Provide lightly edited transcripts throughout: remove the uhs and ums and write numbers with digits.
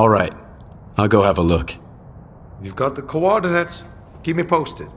All right. I'll go have a look. You've got the coordinates. Keep me posted.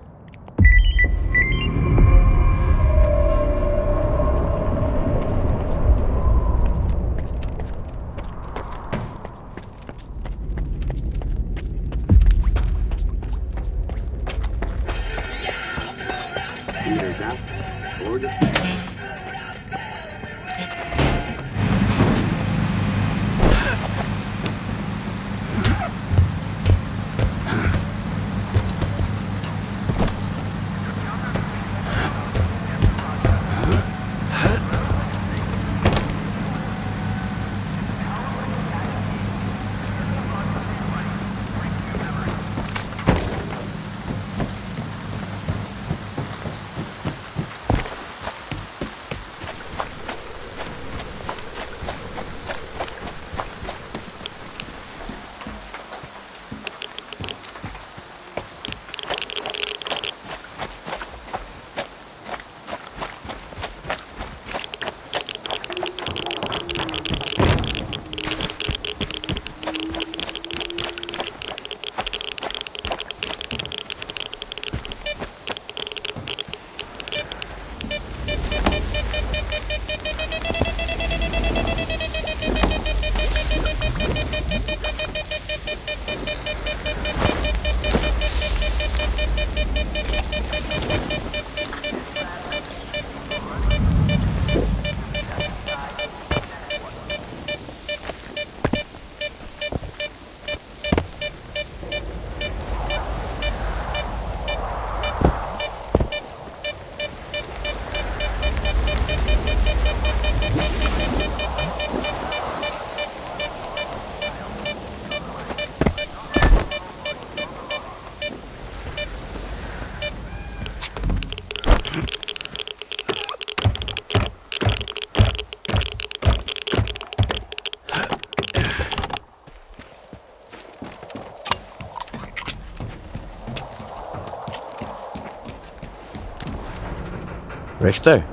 Richter?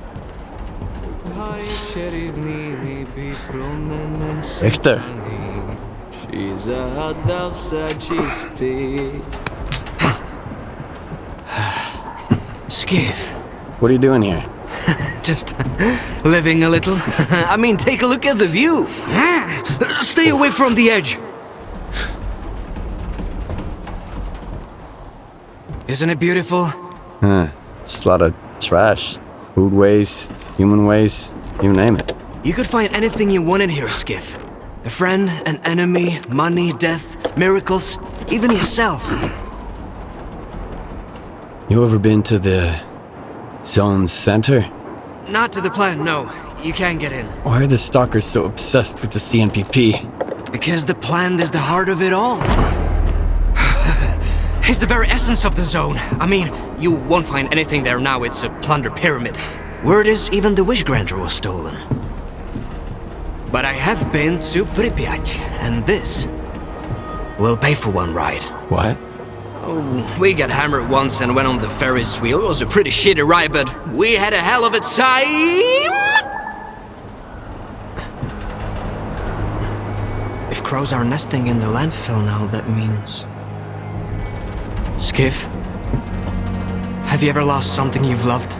Richter? Skiff. What are you doing here? Just living a little. I mean, take a look at the view. Stay away from the edge. Isn't it beautiful? It's a lot of trash. Food waste, human waste, you name it. You could find anything you want in here, Skiff. A friend, an enemy, money, death, miracles, even yourself. You ever been to the zone's center? Not to the plant, no. You can't get in. Why are the Stalkers so obsessed with the CNPP? Because the plant is the heart of it all. It's the very essence of the zone. I mean, you won't find anything there now. It's a plunder pyramid. Word is even the wish granter was stolen. But I have been to Pripyat, and this will pay for one ride. What? Oh, we got hammered once and went on the Ferris wheel. It was a pretty shitty ride, but we had a hell of a time! If crows are nesting in the landfill now, that means... Skiff, have you ever lost something you've loved?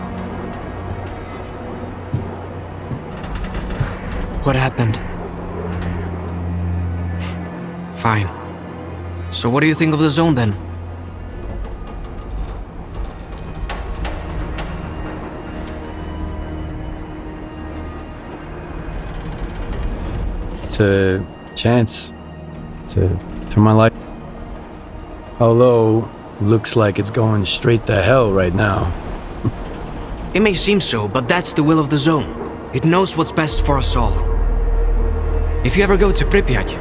What happened? Fine. So what do you think of the zone then? It's a chance to turn my life. Although, looks like it's going straight to hell right now. It may seem so, but that's the will of the zone. It knows what's best for us all. If you ever go to Pripyat,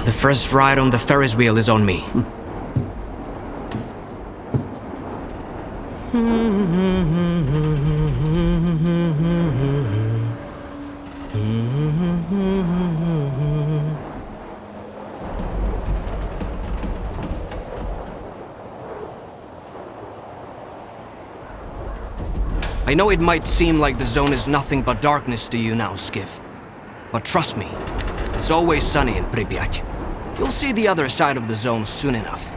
the first ride on the Ferris wheel is on me. I know it might seem like the zone is nothing but darkness to you now, Skiff. But trust me, it's always sunny in Pripyat. You'll see the other side of the zone soon enough.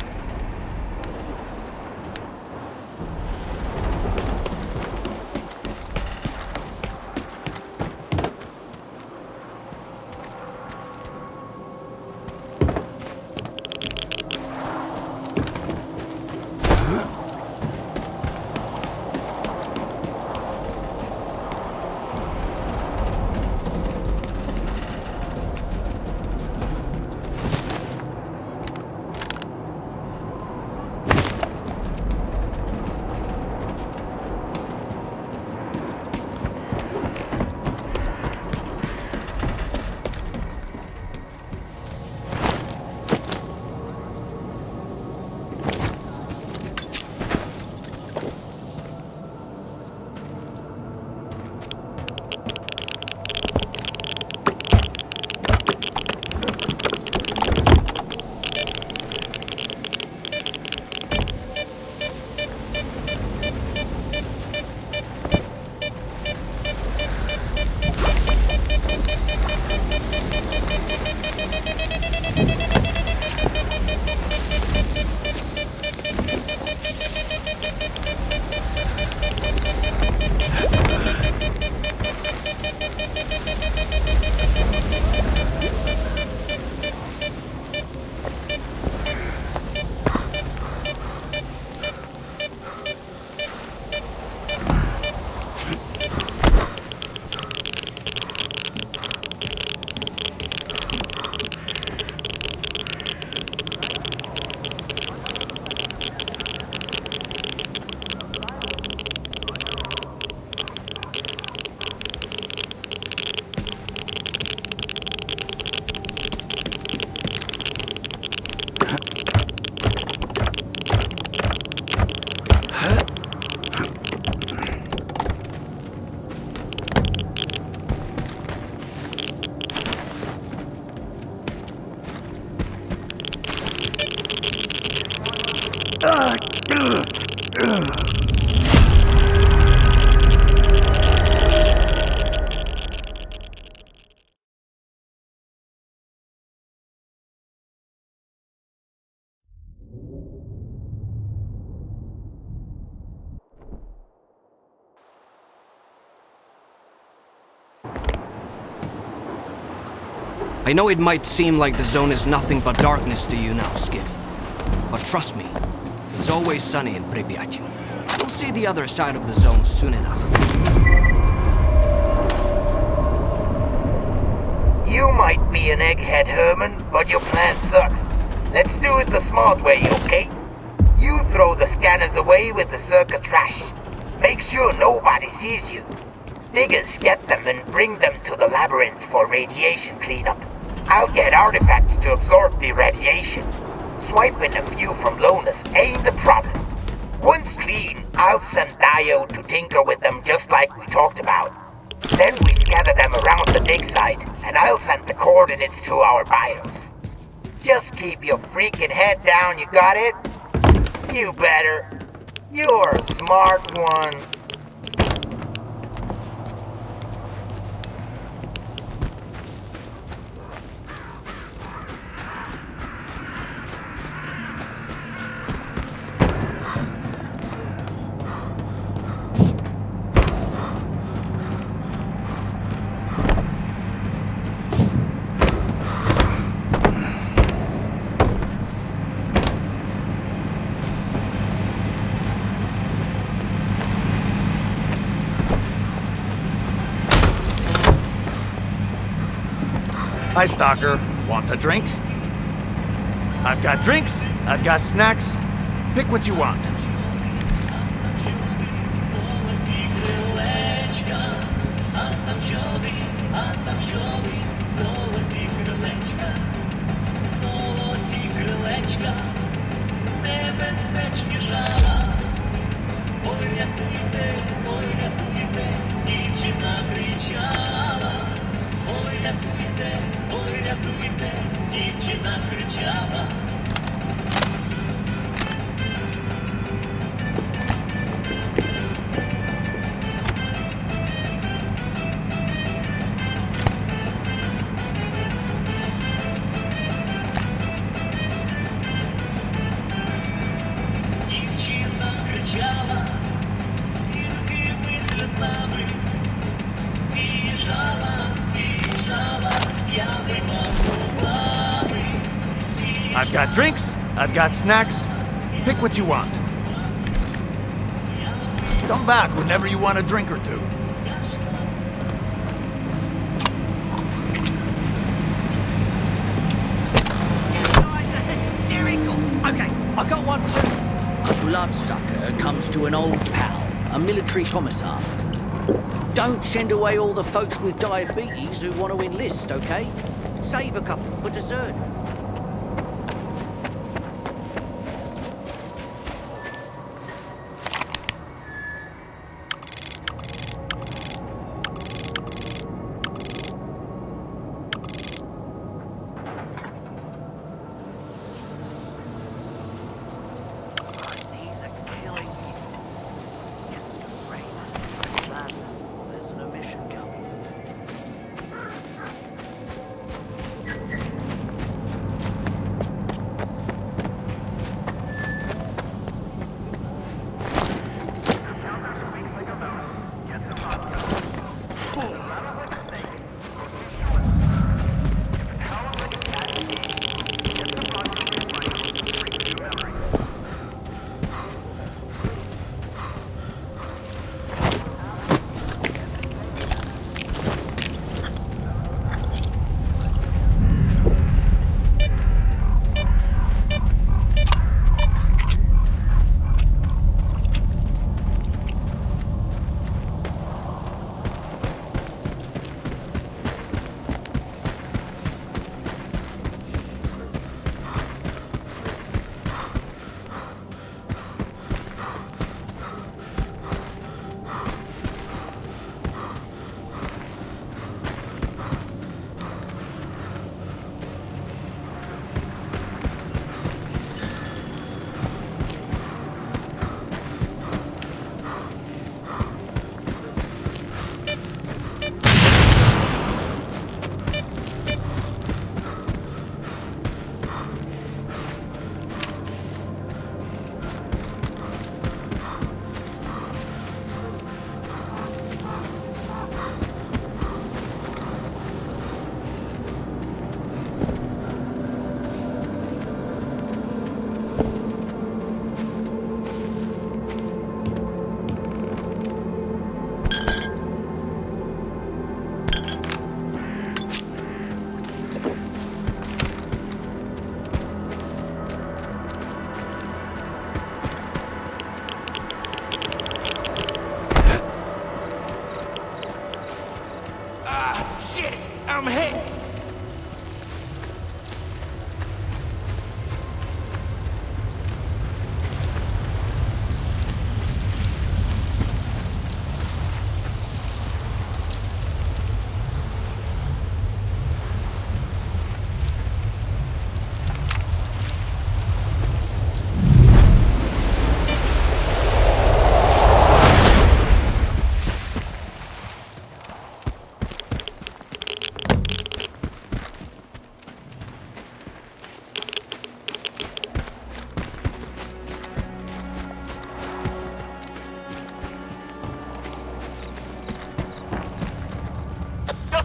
I know it might seem like the zone is nothing but darkness to you now, Skiff. But trust me, it's always sunny in Pripyat. You'll see the other side of the zone soon enough. You might be an egghead, Herman, but your plan sucks. Let's do it the smart way, okay? You throw the scanners away with the circuit trash. Make sure nobody sees you. Diggers get them and bring them to the labyrinth for radiation cleanup. I'll get artifacts to absorb the radiation. Swiping a few from Lonus ain't a problem. Once clean, I'll send Dio to tinker with them just like we talked about. Then we scatter them around the dig site, and I'll send the coordinates to our BIOS. Just keep your freaking head down, you got it? You better. You're a smart one. Hi, Stalker. Want a drink? I've got drinks, I've got snacks. Pick what you want. I've got drinks, I've got snacks. Pick what you want. Come back whenever you want a drink or two. Okay, I got one too. A bloodsucker comes to an old pal, a military commissar. Don't send away all the folks with diabetes who want to enlist, okay? Save a couple for dessert.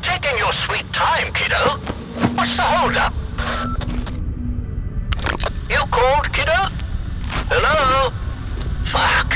Taking your sweet time, kiddo. What's the holdup? You called, kiddo? Hello? Fuck.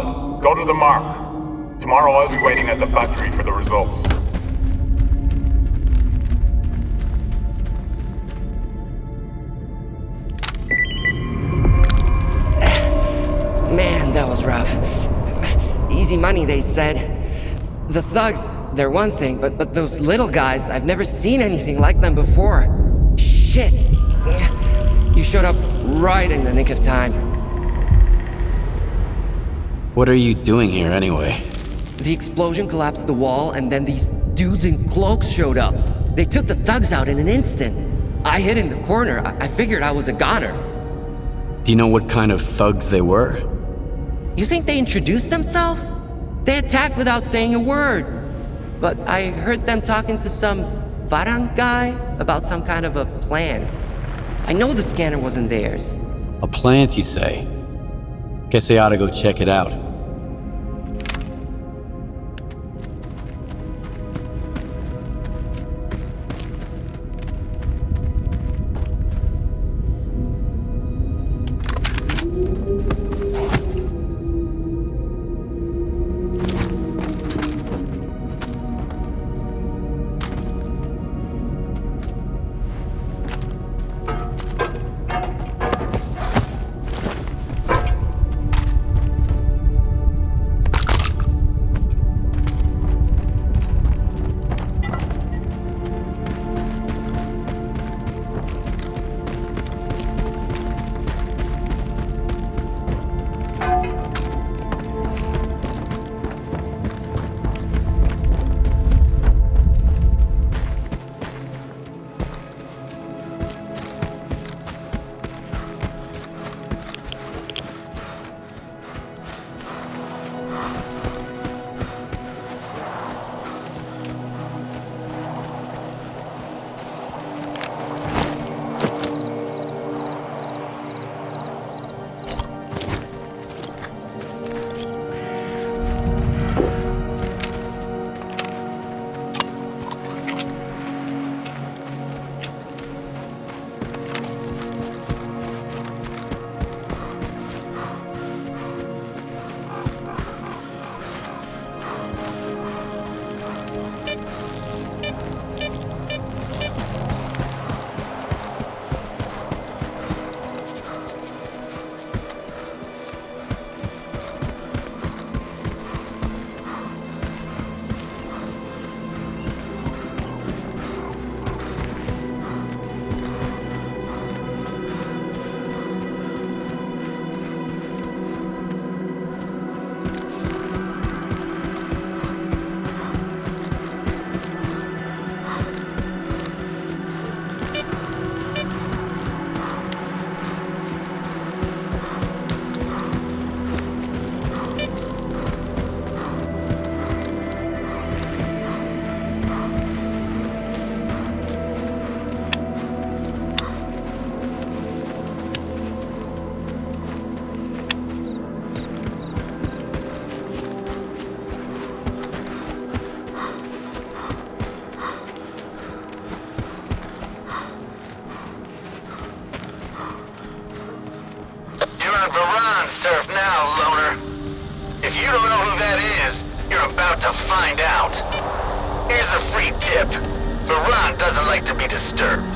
solid. Go to the mark. Tomorrow I'll be waiting at the factory for the results. Man, that was rough. Easy money, they said. The thugs, they're one thing, but those little guys, I've never seen anything like them before. Shit. You showed up right in the nick of time. What are you doing here anyway? The explosion collapsed the wall, and then these dudes in cloaks showed up. They took the thugs out in an instant. I hid in the corner. I figured I was a goner. Do you know what kind of thugs they were? You think they introduced themselves? They attacked without saying a word. But I heard them talking to some Varang guy about some kind of a plant. I know the scanner wasn't theirs. A plant, you say? Guess I ought to go check it out. Turf now, loner. If you don't know who that is, you're about to find out. Here's a free tip. Varan doesn't like to be disturbed.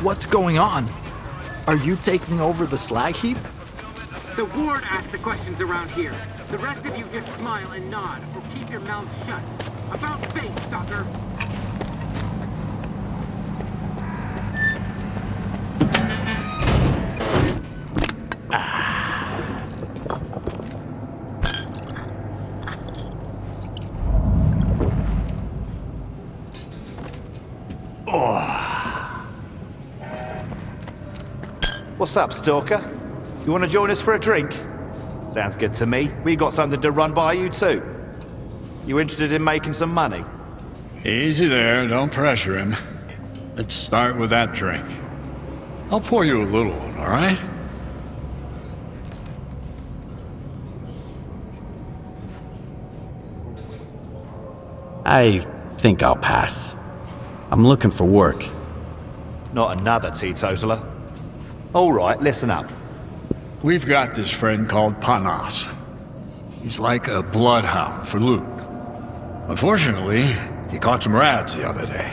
What's going on? Are you taking over the slag heap? The ward asks the questions around here. The rest of you just smile and nod, or keep your mouths shut. About face, Stalker. What's up, Stalker? You want to join us for a drink? Sounds good to me. We got something to run by you too. You interested in making some money? Easy there, don't pressure him. Let's start with that drink. I'll pour you a little one, all right? I think I'll pass. I'm looking for work. Not another teetotaler. All right, listen up. We've got this friend called Panas. He's like a bloodhound for loot. Unfortunately, he caught some rats the other day.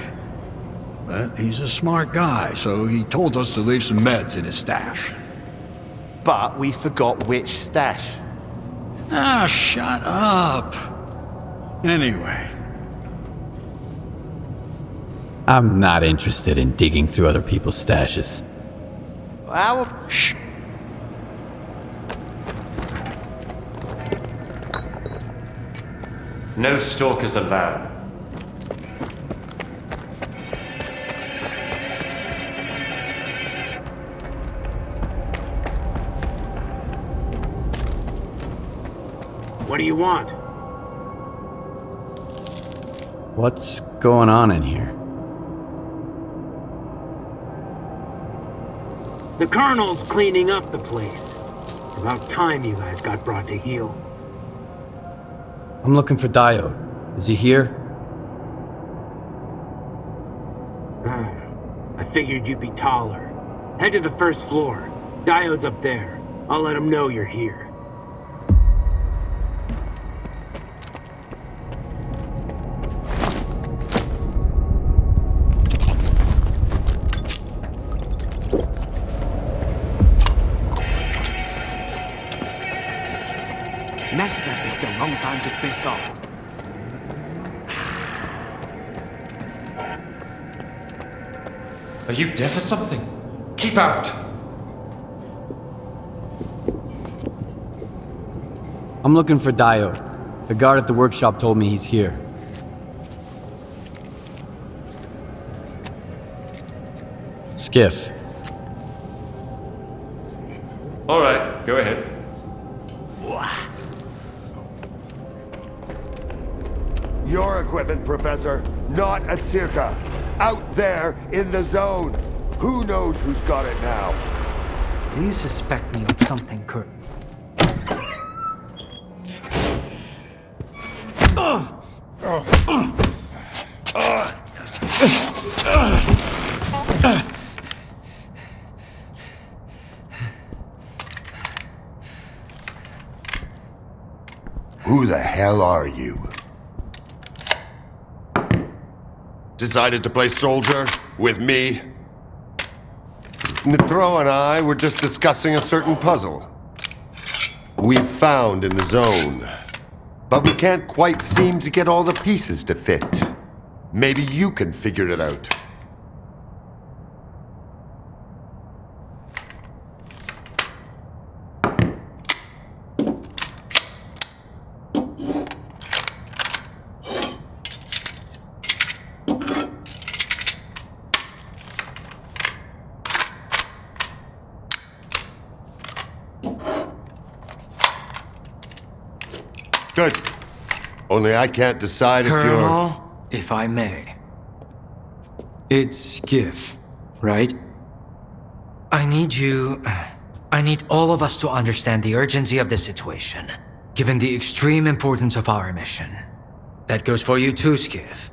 But he's a smart guy, so he told us to leave some meds in his stash. But we forgot which stash. Ah, shut up. Anyway. I'm not interested in digging through other people's stashes. Shh. No stalkers allowed. What do you want? What's going on in here? The Colonel's cleaning up the place. It's about time you guys got brought to heel. I'm looking for Diode. Is he here? I figured you'd be taller. Head to the first floor. Diode's up there. I'll let him know you're here. Master picked a long time to piss off. Are you deaf or something? Keep out! I'm looking for Diode. The guard at the workshop told me he's here. Skiff. All right, go ahead. Your equipment, Professor, not at Circa. Out there in the zone. Who knows who's got it now? Do you suspect me of something, Kurt? Who the hell are you? Decided to play soldier with me? Nitro and I were just discussing a certain puzzle we've found in the zone. But we can't quite seem to get all the pieces to fit. Maybe you can figure it out. Good. Only I can't decide if you're... Colonel, if I may. It's Skiff, right? I need all of us to understand the urgency of the situation, given the extreme importance of our mission. That goes for you too, Skiff.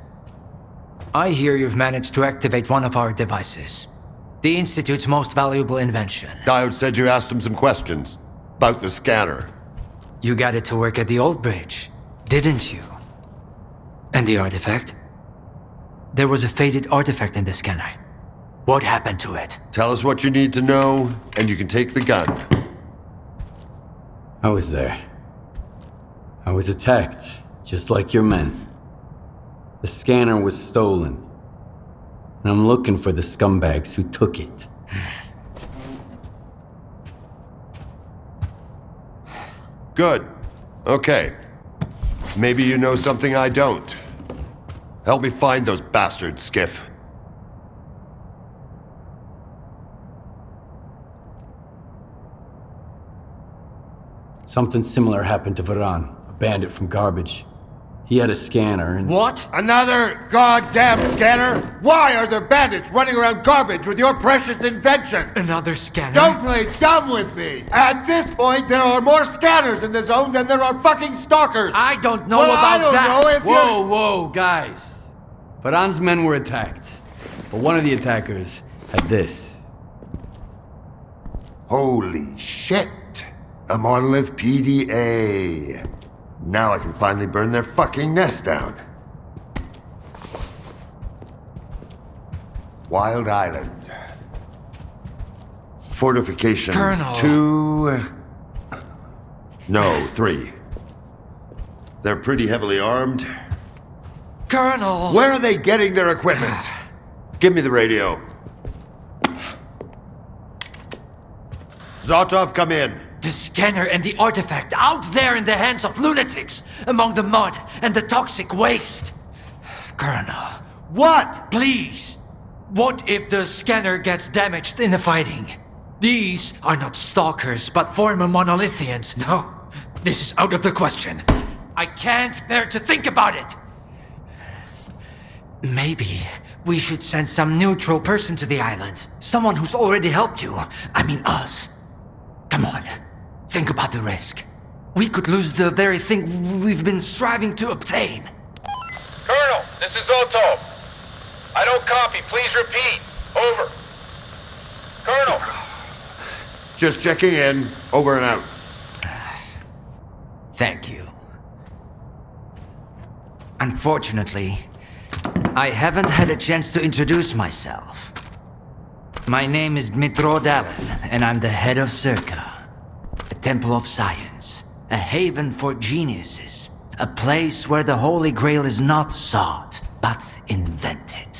I hear you've managed to activate one of our devices. The Institute's most valuable invention. Diode said you asked him some questions about the scanner. You got it to work at the old bridge, didn't you? And the artifact? There was a faded artifact in the scanner. What happened to it? Tell us what you need to know, and you can take the gun. I was there. I was attacked, just like your men. The scanner was stolen. And I'm looking for the scumbags who took it. Good. Okay. Maybe you know something I don't. Help me find those bastards, Skiff. Something similar happened to Varan, a bandit from Garbage. He had a scanner and... What? Another goddamn scanner? Why are there bandits running around Garbage with your precious invention? Another scanner? Don't play dumb with me! At this point, there are more scanners in the zone than there are fucking stalkers! I don't know well, about I don't that! know if Whoa, guys. Varan's men were attacked. But one of the attackers had this. Holy shit! A monolith PDA. Now I can finally burn their fucking nest down. Wild Island. Fortifications. Colonel. 2... No, 3. They're pretty heavily armed. Colonel! Where are they getting their equipment? Give me the radio. Zotov, come in. The scanner and the artifact out there in the hands of lunatics, among the mud and the toxic waste. Colonel. What? Please. What if the scanner gets damaged in the fighting? These are not stalkers, but former monolithians. No, this is out of the question. I can't bear to think about it. Maybe we should send some neutral person to the island. Someone who's already helped you. I mean us. Come on. Think about the risk. We could lose the very thing we've been striving to obtain. Colonel, this is Otov. I don't copy. Please repeat. Over. Colonel. Just checking in. Over and out. Thank you. Unfortunately, I haven't had a chance to introduce myself. My name is Dmitro Dalin, and I'm the head of S.T.A.L.K.E.R. A temple of science, a haven for geniuses, a place where the Holy Grail is not sought, but invented.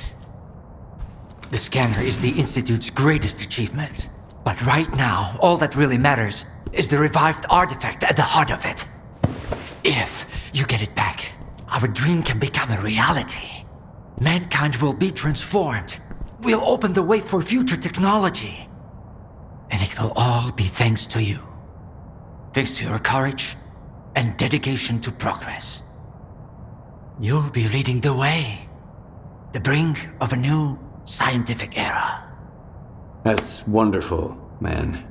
The scanner is the Institute's greatest achievement, but right now, all that really matters is the revived artifact at the heart of it. If you get it back, our dream can become a reality. Mankind will be transformed. We'll open the way for future technology. And it will all be thanks to you. Thanks to your courage and dedication to progress. You'll be leading the way. The brink of a new scientific era. That's wonderful, man.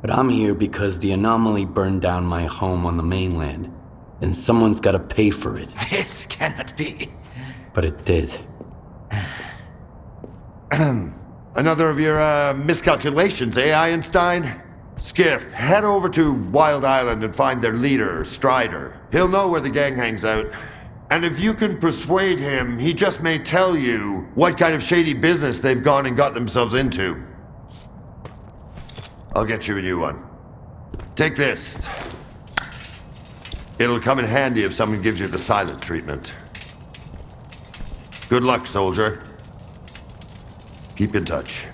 But I'm here because the anomaly burned down my home on the mainland. And someone's gotta pay for it. This cannot be. But it did. Another of your miscalculations, eh, Einstein? Skiff, head over to Wild Island and find their leader, Strider. He'll know where the gang hangs out. And if you can persuade him, he just may tell you what kind of shady business they've gone and got themselves into. I'll get you a new one. Take this. It'll come in handy if someone gives you the silent treatment. Good luck, soldier. Keep in touch.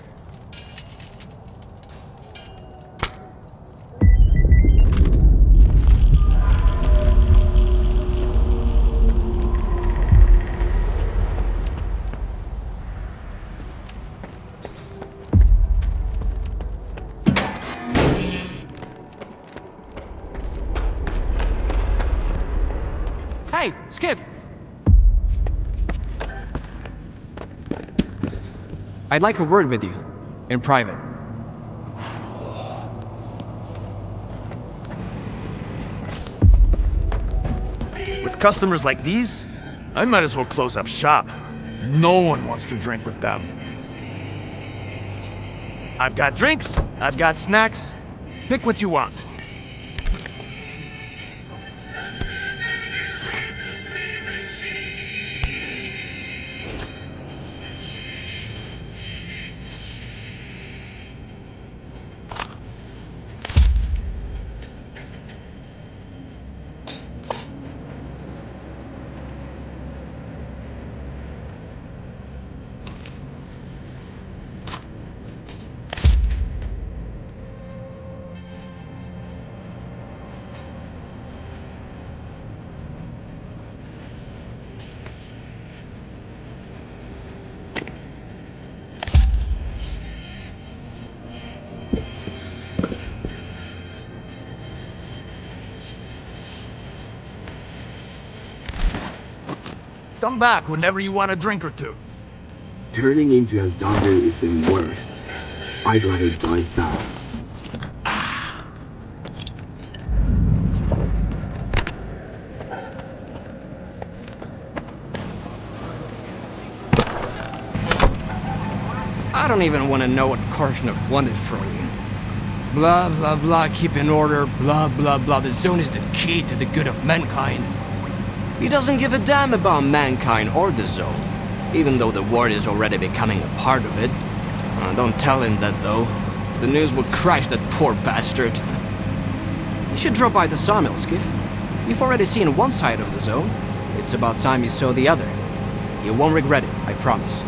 Hey, Skip! I'd like a word with you, in private. With customers like these, I might as well close up shop. No one wants to drink with them. I've got drinks, I've got snacks. Pick what you want. Come back whenever you want a drink or two. Turning into a zombie is the worst. I'd rather die fast. I don't even want to know what Korshunov wanted from you. Blah, blah, blah, keep in order, blah, blah, blah. The zone is the key to the good of mankind. He doesn't give a damn about mankind or the zone, even though the world is already becoming a part of it. Don't tell him that, though. The news would crush that poor bastard. You should drop by the sawmill, Skiff. You've already seen one side of the zone. It's about time you saw the other. You won't regret it, I promise.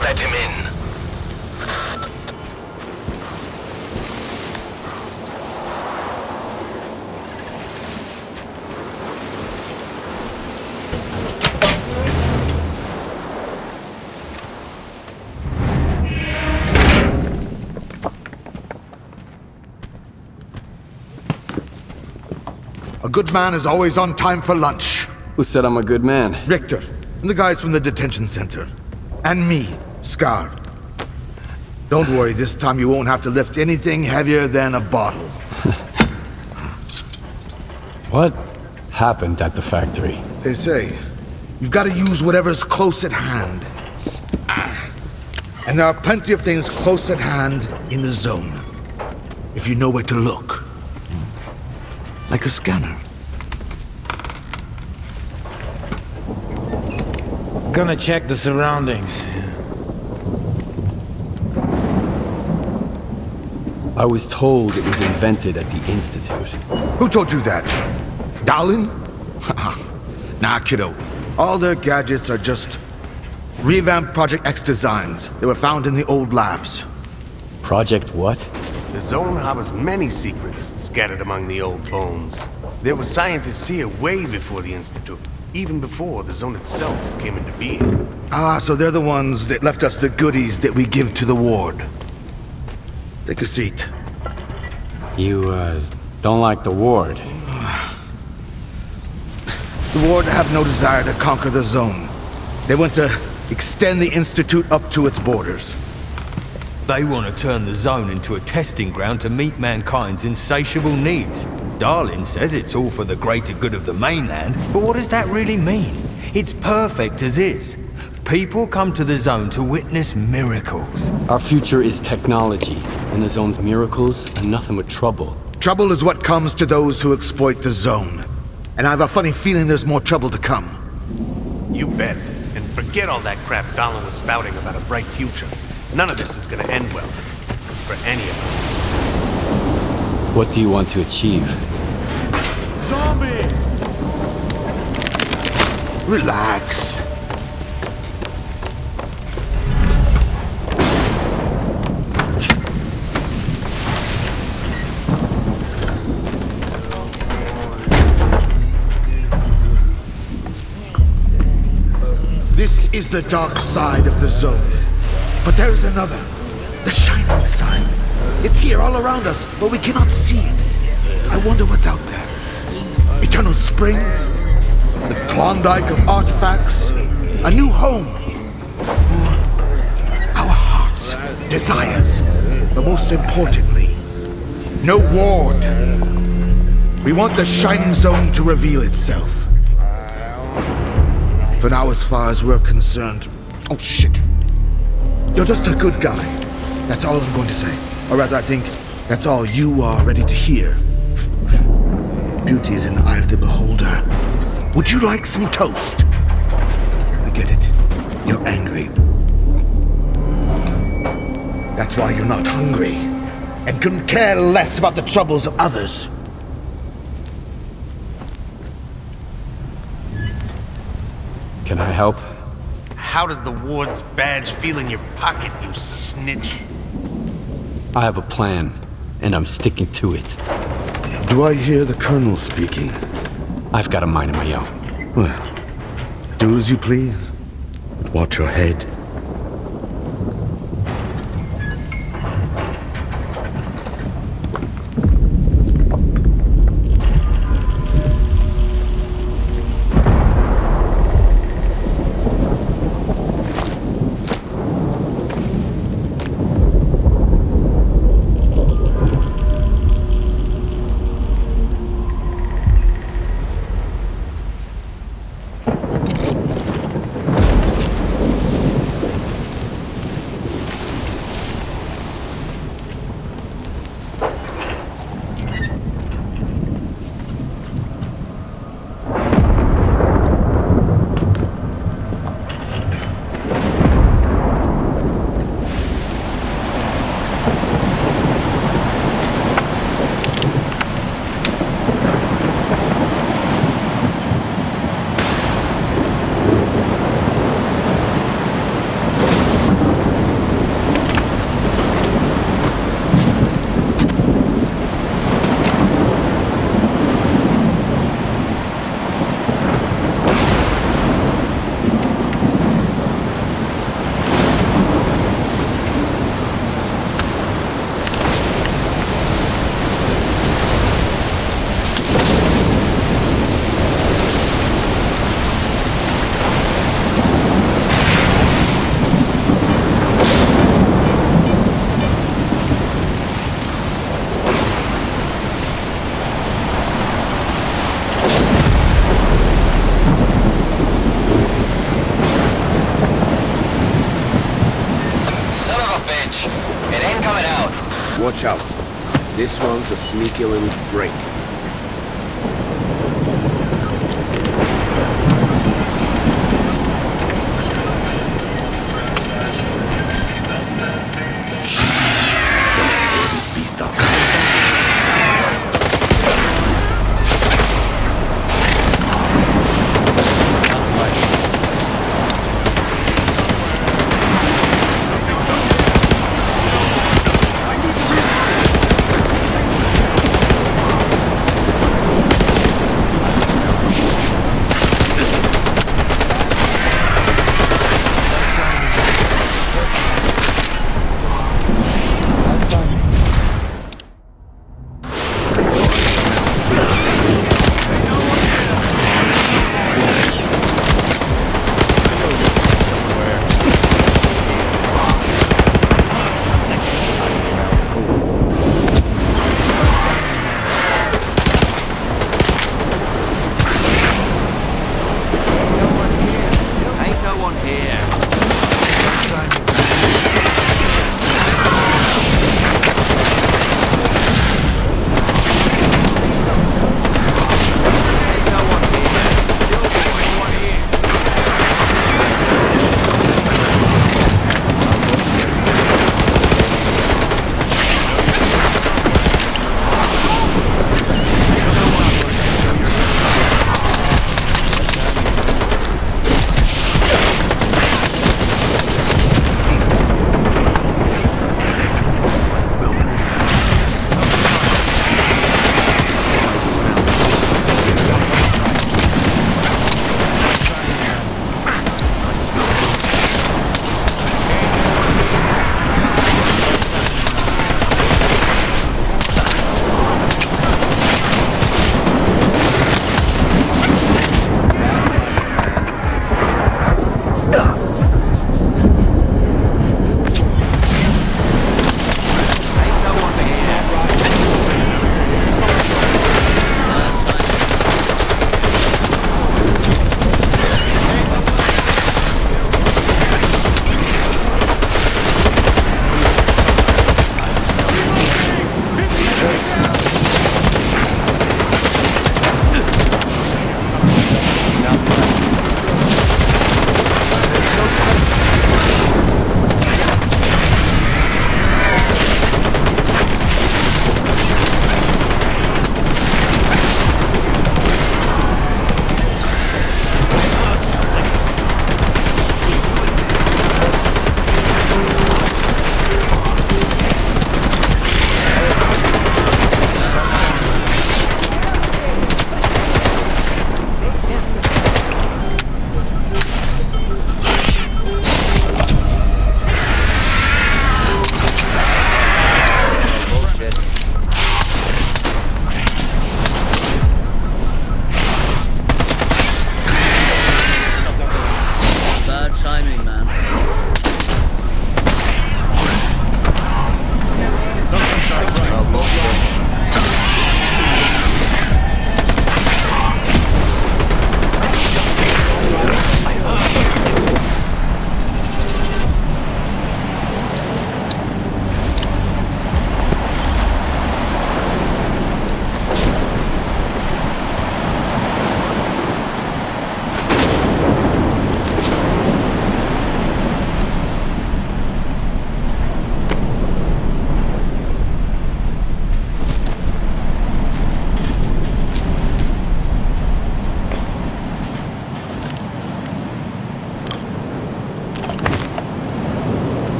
Let him in. A good man is always on time for lunch. Who said I'm a good man? Richter, and the guys from the detention center. And me, Scar. Don't worry, this time you won't have to lift anything heavier than a bottle. What happened at the factory? They say, you've got to use whatever's close at hand. And there are plenty of things close at hand in the zone. If you know where to look. Like a scanner. Gonna check the surroundings. I was told it was invented at the Institute. Who told you that? Darlin? Nah, kiddo. All their gadgets are just revamped Project X designs. They were found in the old labs. Project what? The zone harbors many secrets scattered among the old bones. There were scientists here way before the Institute, even before the zone itself came into being. Ah, so they're the ones that left us the goodies that we give to the ward. Take a seat. You, don't like the ward? The ward have no desire to conquer the zone. They want to extend the Institute up to its borders. They want to turn the zone into a testing ground to meet mankind's insatiable needs. Darlin says it's all for the greater good of the mainland, but what does that really mean? It's perfect as is. People come to the zone to witness miracles. Our future is technology, and the zone's miracles are nothing but trouble. Trouble is what comes to those who exploit the zone. And I have a funny feeling there's more trouble to come. You bet. And forget all that crap Darlin was spouting about a bright future. None of this is gonna end well. For any of us. What do you want to achieve? Zombies! Relax. This is the dark side of the zone. But there is another. The shining side. It's here all around us, but we cannot see it. I wonder what's out there. Eternal spring? The Klondike of artifacts? A new home? Or our hearts, desires? But most importantly, no ward. We want the shining zone to reveal itself. For now, as far as we're concerned... Oh, shit. You're just a good guy. That's all I'm going to say. Or rather, I think that's all you are ready to hear. Beauty is in the eye of the beholder. Would you like some toast? I get it. You're angry. That's why you're not hungry. And couldn't care less about the troubles of others. Can I help? How does the ward's badge feel in your pocket, you snitch? I have a plan, and I'm sticking to it. Do I hear the Colonel speaking? I've got a mind of my own. Well, do as you please. Watch your head. Watch out. This one's a sneaky little break.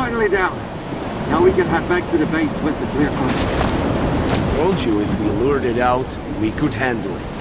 finally down. Now we can head back to the base with the clear conscience. Told you if we lured it out, we could handle it.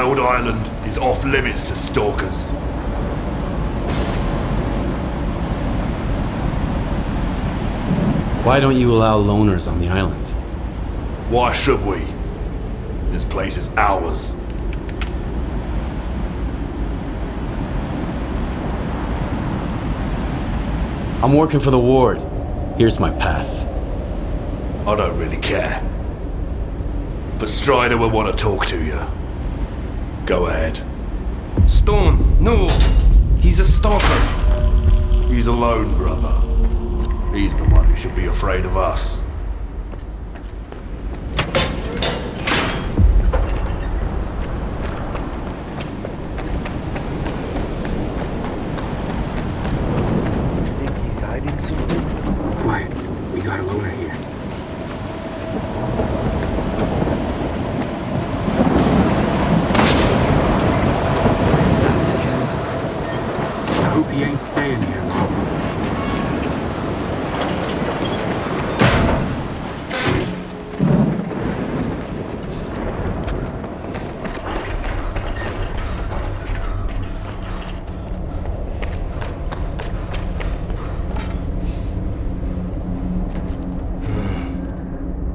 wild island is off limits to stalkers. Why don't you allow loners on the island? Why should we? This place is ours. I'm working for the ward. Here's my pass. I don't really care. But Strider will want to talk to you. Go ahead. Stone, no! He's a stalker. He's alone, brother. He's the one who should be afraid of us. Think he's hiding something? Quiet. We got a loner here. That's him. I hope he ain't staying here long.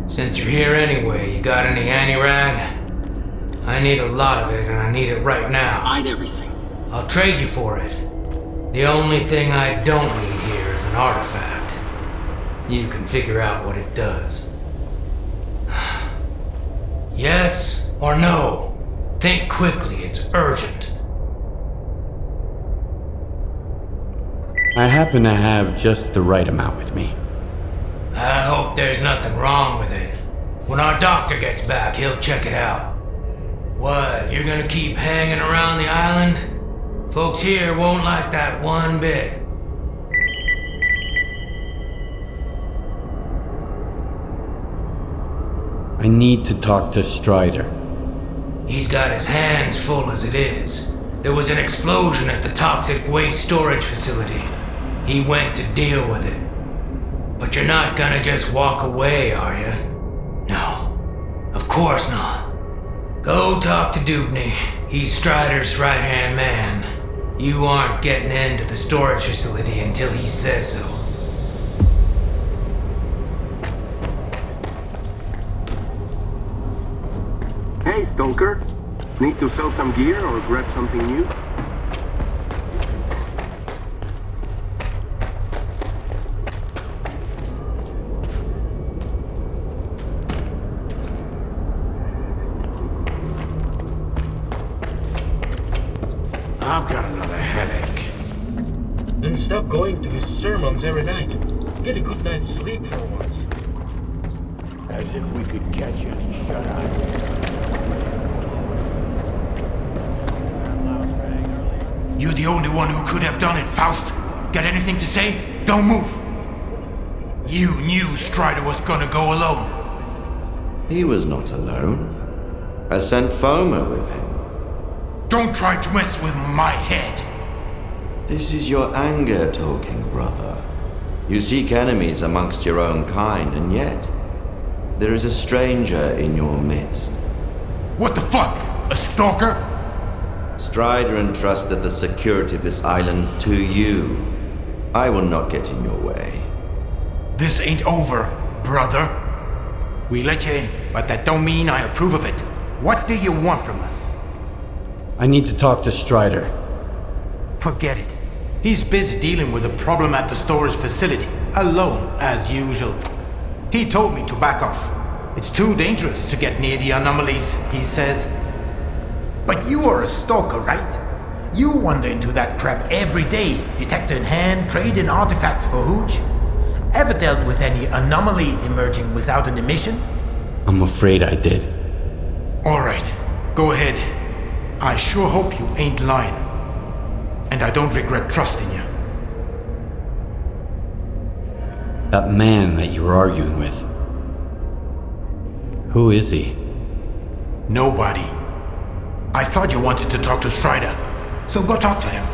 Since you're here anyway, you got any anti-rad? I need a lot of it, and I need it right now. Hide everything. I'll trade you for it. The only thing I don't need here is an artifact. You can figure out what it does. Yes or no? Think quickly, it's urgent. I happen to have just the right amount with me. I hope there's nothing wrong with it. When our doctor gets back, he'll check it out. What, you're gonna keep hanging around the island? Folks here won't like that one bit. I need to talk to Strider. He's got his hands full as it is. There was an explosion at the toxic waste storage facility. He went to deal with it. But you're not gonna just walk away, are you? No, of course not. Go talk to Dubny. He's Strider's right-hand man. You aren't getting into the storage facility until he says so. Hey, Stalker. Need to sell some gear or grab something new? I've got another headache. Then stop going to his sermons every night. Get a good night's sleep for once. As if we could catch you and shut up. You're the only one who could have done it, Faust. Got anything to say? Don't move. You knew Strider was gonna go alone. He was not alone. I sent Foma with him. Don't try to mess with my head. This is your anger talking, brother. You seek enemies amongst your own kind, and yet there is a stranger in your midst. What the fuck? A stalker? Strider entrusted the security of this island to you. I will not get in your way. This ain't over, brother. We let you in, but that don't mean I approve of it. What do you want from us? I need to talk to Strider. Forget it. He's busy dealing with a problem at the storage facility, alone, as usual. He told me to back off. It's too dangerous to get near the anomalies, he says. But you are a stalker, right? You wander into that crap every day, detector in hand, trading artifacts for hooch. Ever dealt with any anomalies emerging without an emission? I'm afraid I did. Alright, go ahead. I sure hope you ain't lying. And I don't regret trusting you. That man that you were arguing with. Who is he? Nobody. I thought you wanted to talk to Strider, so go talk to him.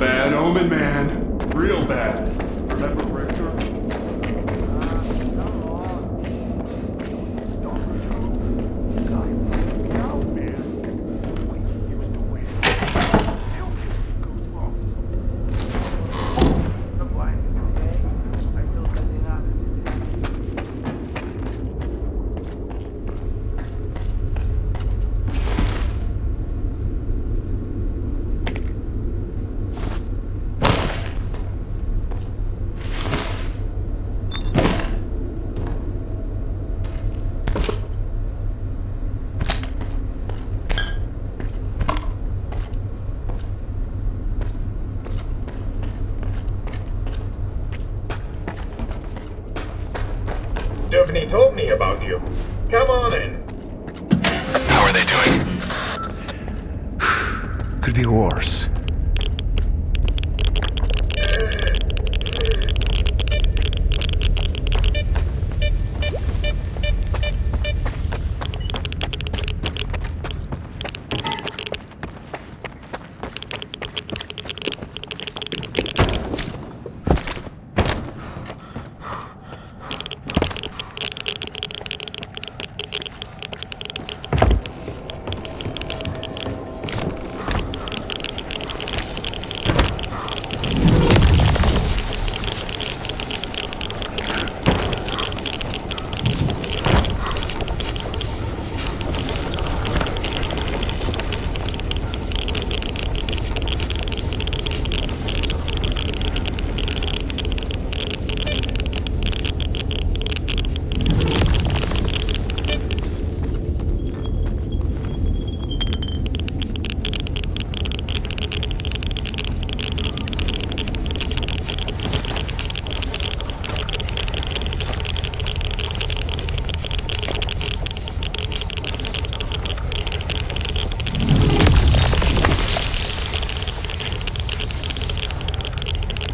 bad omen, man. Real bad. Remember Richter? Dubney told me about you. Come on in. How are they doing? Could be worse.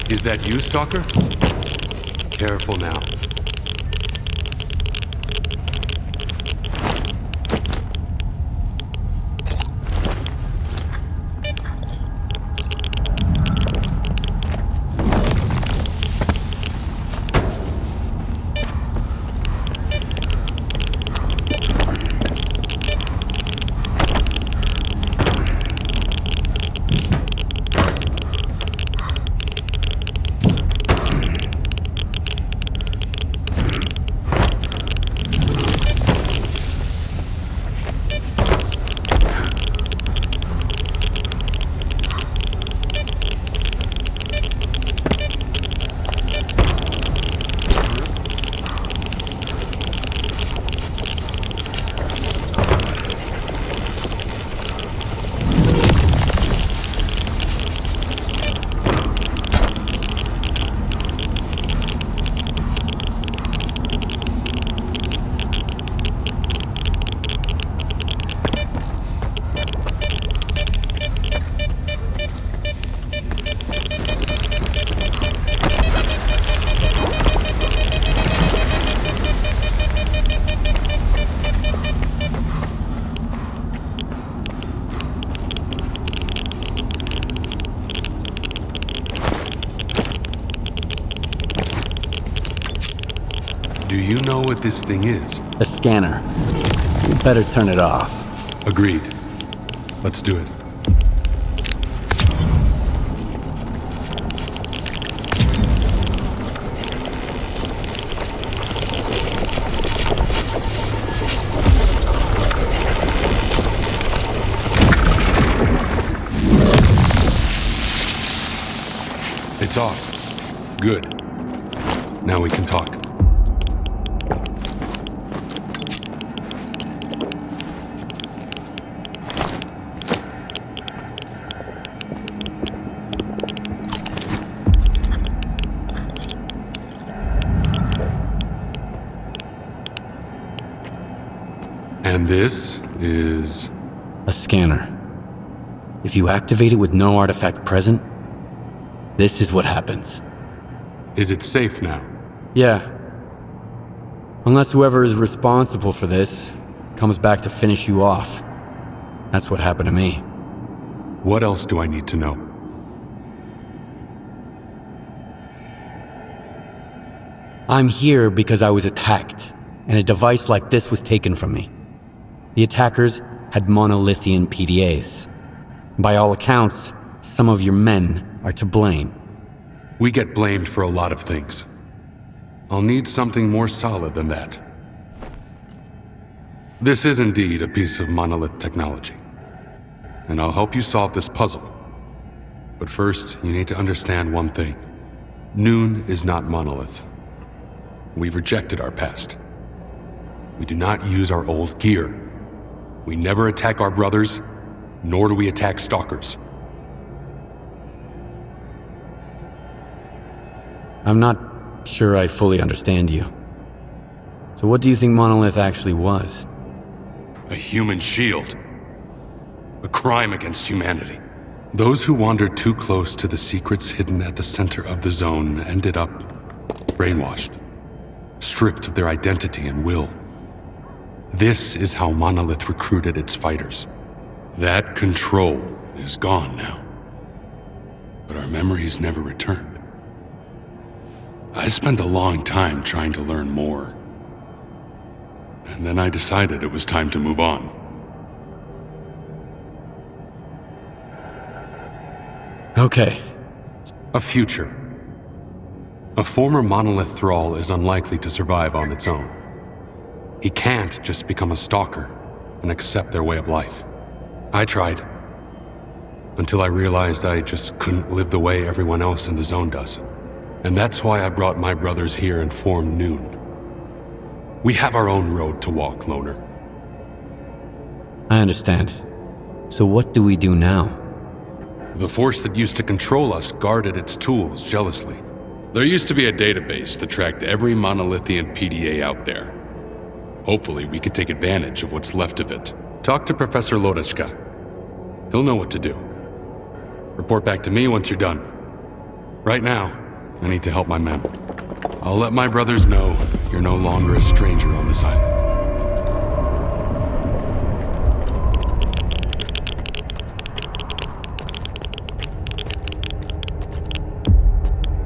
Is that you, Stalker? Careful now. Do you know what this thing is? A scanner. You better turn it off. Agreed. Let's do it. It's off. Good. Now we can talk. And this is... a scanner. If you activate it with no artifact present, this is what happens. Is it safe now? Yeah. Unless whoever is responsible for this comes back to finish you off. That's what happened to me. What else do I need to know? I'm here because I was attacked, and a device like this was taken from me. The attackers had monolithian PDAs. By all accounts, some of your men are to blame. We get blamed for a lot of things. I'll need something more solid than that. This is indeed a piece of monolith technology, and I'll help you solve this puzzle. But first, you need to understand one thing. Noon is not monolith. We've rejected our past. We do not use our old gear. We never attack our brothers, nor do we attack stalkers. I'm not sure I fully understand you. So what do you think Monolith actually was? A human shield. A crime against humanity. Those who wandered too close to the secrets hidden at the center of the zone ended up brainwashed, stripped of their identity and will. This is how Monolith recruited its fighters. That control is gone now. But our memories never returned. I spent a long time trying to learn more. And then I decided it was time to move on. Okay. A future. A former Monolith thrall is unlikely to survive on its own. He can't just become a stalker and accept their way of life. I tried. Until I realized I just couldn't live the way everyone else in the zone does. And that's why I brought my brothers here and formed Noon. We have our own road to walk, Loner. I understand. So what do we do now? The force that used to control us guarded its tools jealously. There used to be a database that tracked every monolithian PDA out there. Hopefully we could take advantage of what's left of it. Talk to Professor Lodechka. He'll know what to do. Report back to me once you're done. Right now, I need to help my men. I'll let my brothers know you're no longer a stranger on this island.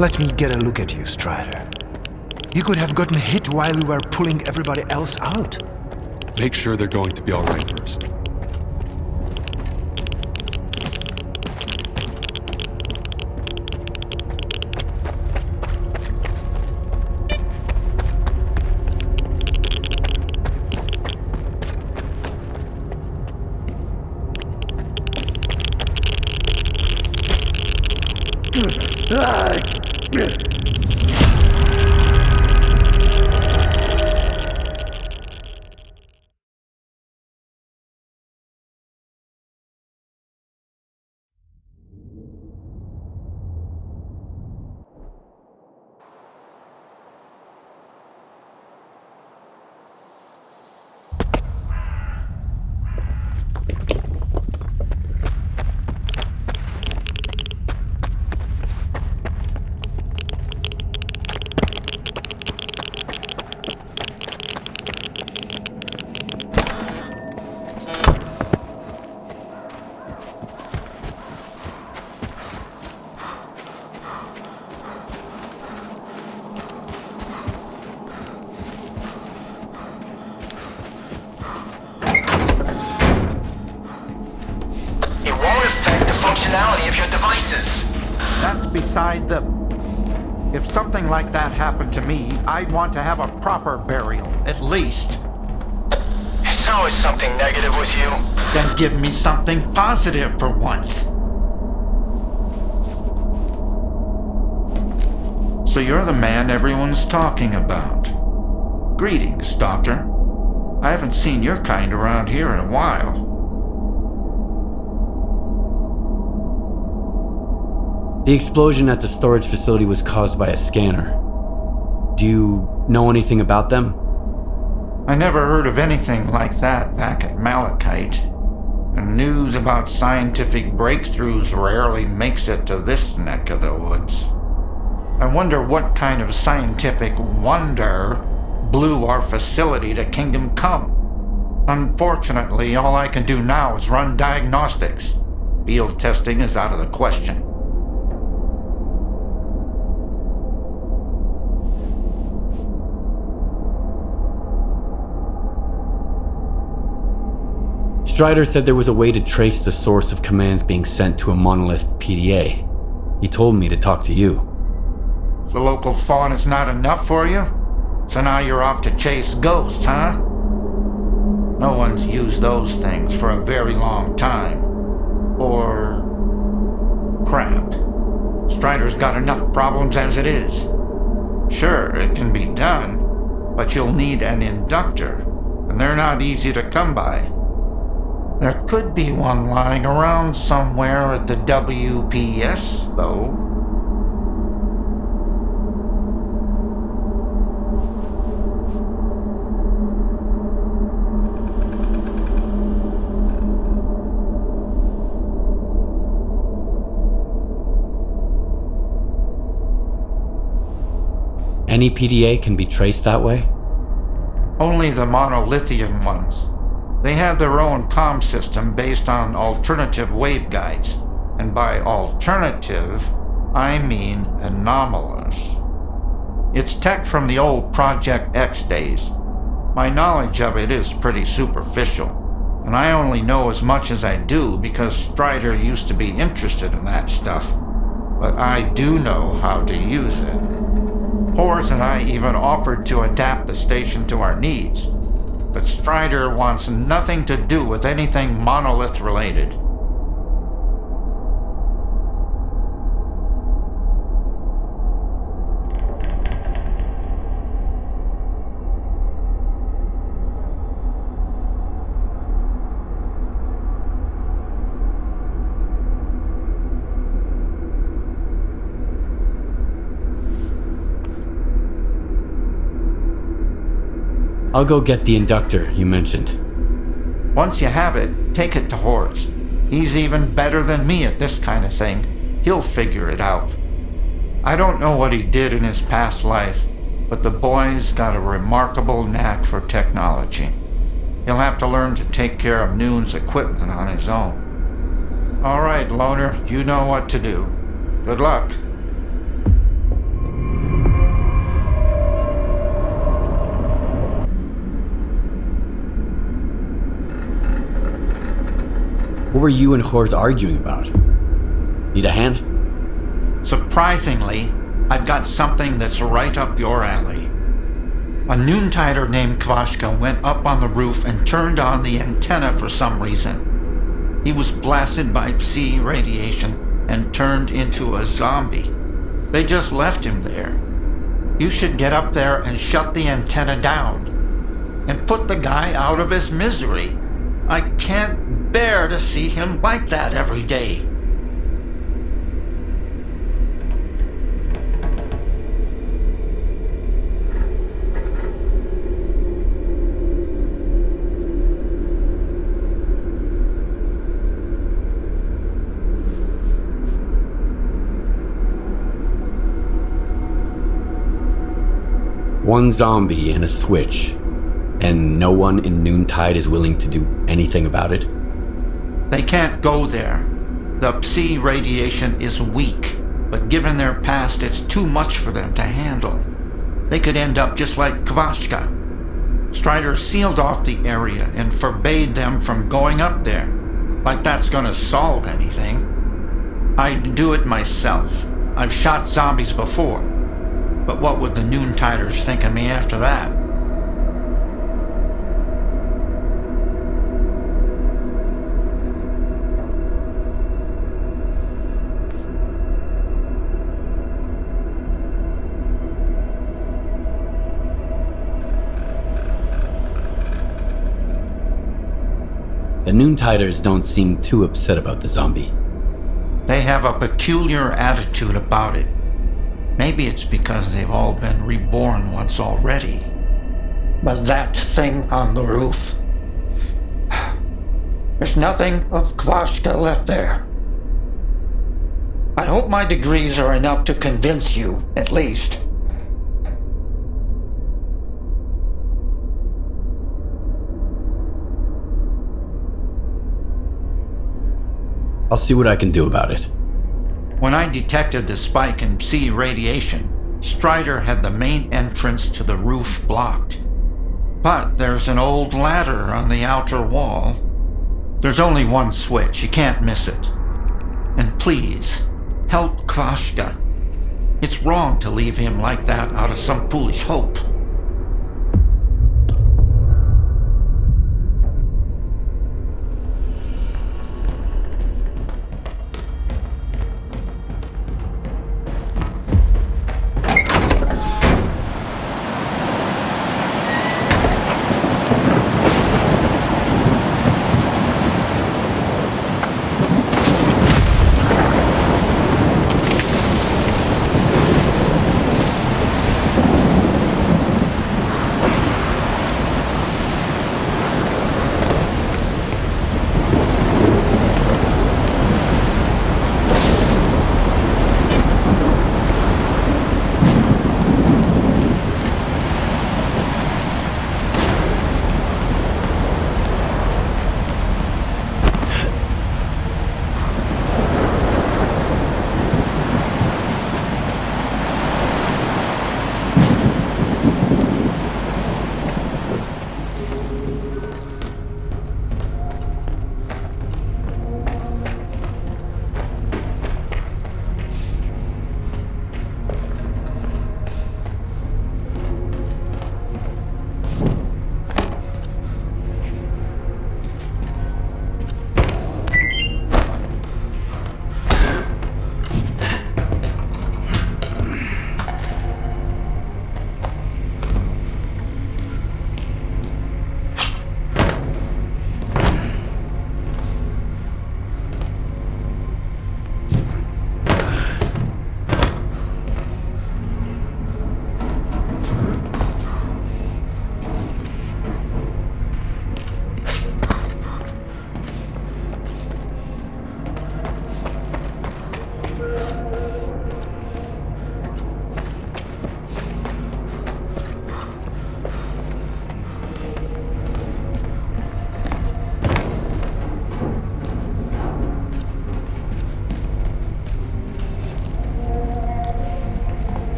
Let me get a look at you, Strider. You could have gotten hit while we were pulling everybody else out. Make sure they're going to be all right first. Of your devices. That's beside the... If something like that happened to me, I'd want to have a proper burial, at least. It's always something negative with you. Then give me something positive for once. So you're the man everyone's talking about. Greetings, Stalker. I haven't seen your kind around here in a while. The explosion at the storage facility was caused by a scanner. Do you know anything about them? I never heard of anything like that back at Malachite. And news about scientific breakthroughs rarely makes it to this neck of the woods. I wonder what kind of scientific wonder blew our facility to Kingdom Come. Unfortunately, all I can do now is run diagnostics. Field testing is out of the question. Strider said there was a way to trace the source of commands being sent to a monolith PDA. He told me to talk to you. The local fawn is not enough for you? So now you're off to chase ghosts, huh? No one's used those things for a very long time. Or... crap. Strider's got enough problems as it is. Sure, it can be done, but you'll need an inductor, and they're not easy to come by. There could be one lying around somewhere at the WPS, though. Any PDA can be traced that way? Only the monolithian ones. They have their own comm system based on alternative waveguides. And by alternative, I mean anomalous. It's tech from the old Project X days. My knowledge of it is pretty superficial, and I only know as much as I do because Strider used to be interested in that stuff. But I do know how to use it. Horse and I even offered to adapt the station to our needs, but Strider wants nothing to do with anything monolith related. I'll go get the inductor you mentioned. Once you have it, take it to Horace. He's even better than me at this kind of thing. He'll figure it out. I don't know what he did in his past life, but the boy's got a remarkable knack for technology. He'll have to learn to take care of Noon's equipment on his own. All right, Loner, you know what to do. Good luck. What were you and Horse arguing about? Need a hand? Surprisingly, I've got something that's right up your alley. A Noontider named Kvashka went up on the roof and turned on the antenna for some reason. He was blasted by Psi radiation and turned into a zombie. They just left him there. You should get up there and shut the antenna down. And put the guy out of his misery. I can't bear to see him like that every day. One zombie and a switch, and no one in Noontide is willing to do anything about it? They can't go there. The Psi radiation is weak, but given their past, it's too much for them to handle. They could end up just like Kvashka. Strider sealed off the area and forbade them from going up there. Like that's gonna solve anything. I'd do it myself. I've shot zombies before. But what would the Noontiders think of me after that? The Noontiders don't seem too upset about the zombie. They have a peculiar attitude about it. Maybe it's because they've all been reborn once already. But that thing on the roof... There's nothing of Kvashka left there. I hope my degrees are enough to convince you, at least. I'll see what I can do about it. When I detected the spike in Psi radiation, Strider had the main entrance to the roof blocked. But there's an old ladder on the outer wall. There's only one switch. You can't miss it. And please, help Kvashka. It's wrong to leave him like that out of some foolish hope.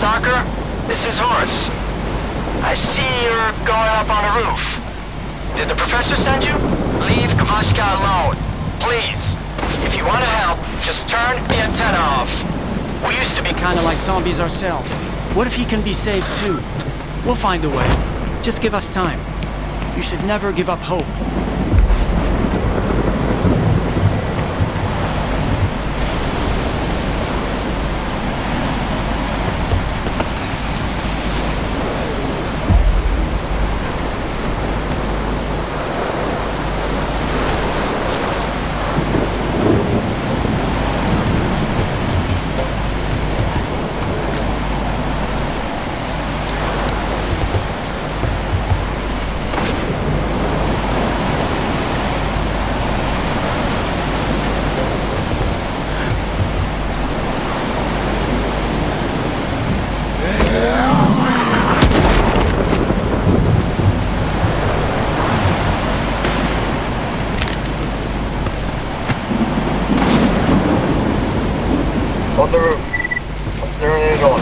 Stalker, this is Horace. I see you're going up on the roof. Did the professor send you? Leave Kvashka alone, please. If you want to help, just turn the antenna off. We used to be kind of like zombies ourselves. What if he can be saved too? We'll find a way. Just give us time. You should never give up hope. On the roof. I'm turning it on.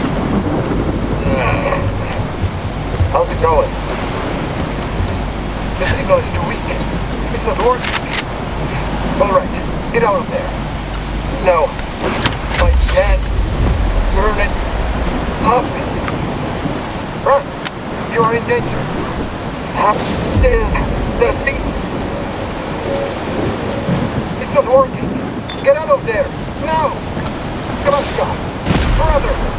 How's it going? The signal is too weak. It's not working. Alright. Get out of there. No. I can't. Turn it up. Run. You're in danger. Is the seat. It's not working. Get out of there. Now. Kavashka. Brother.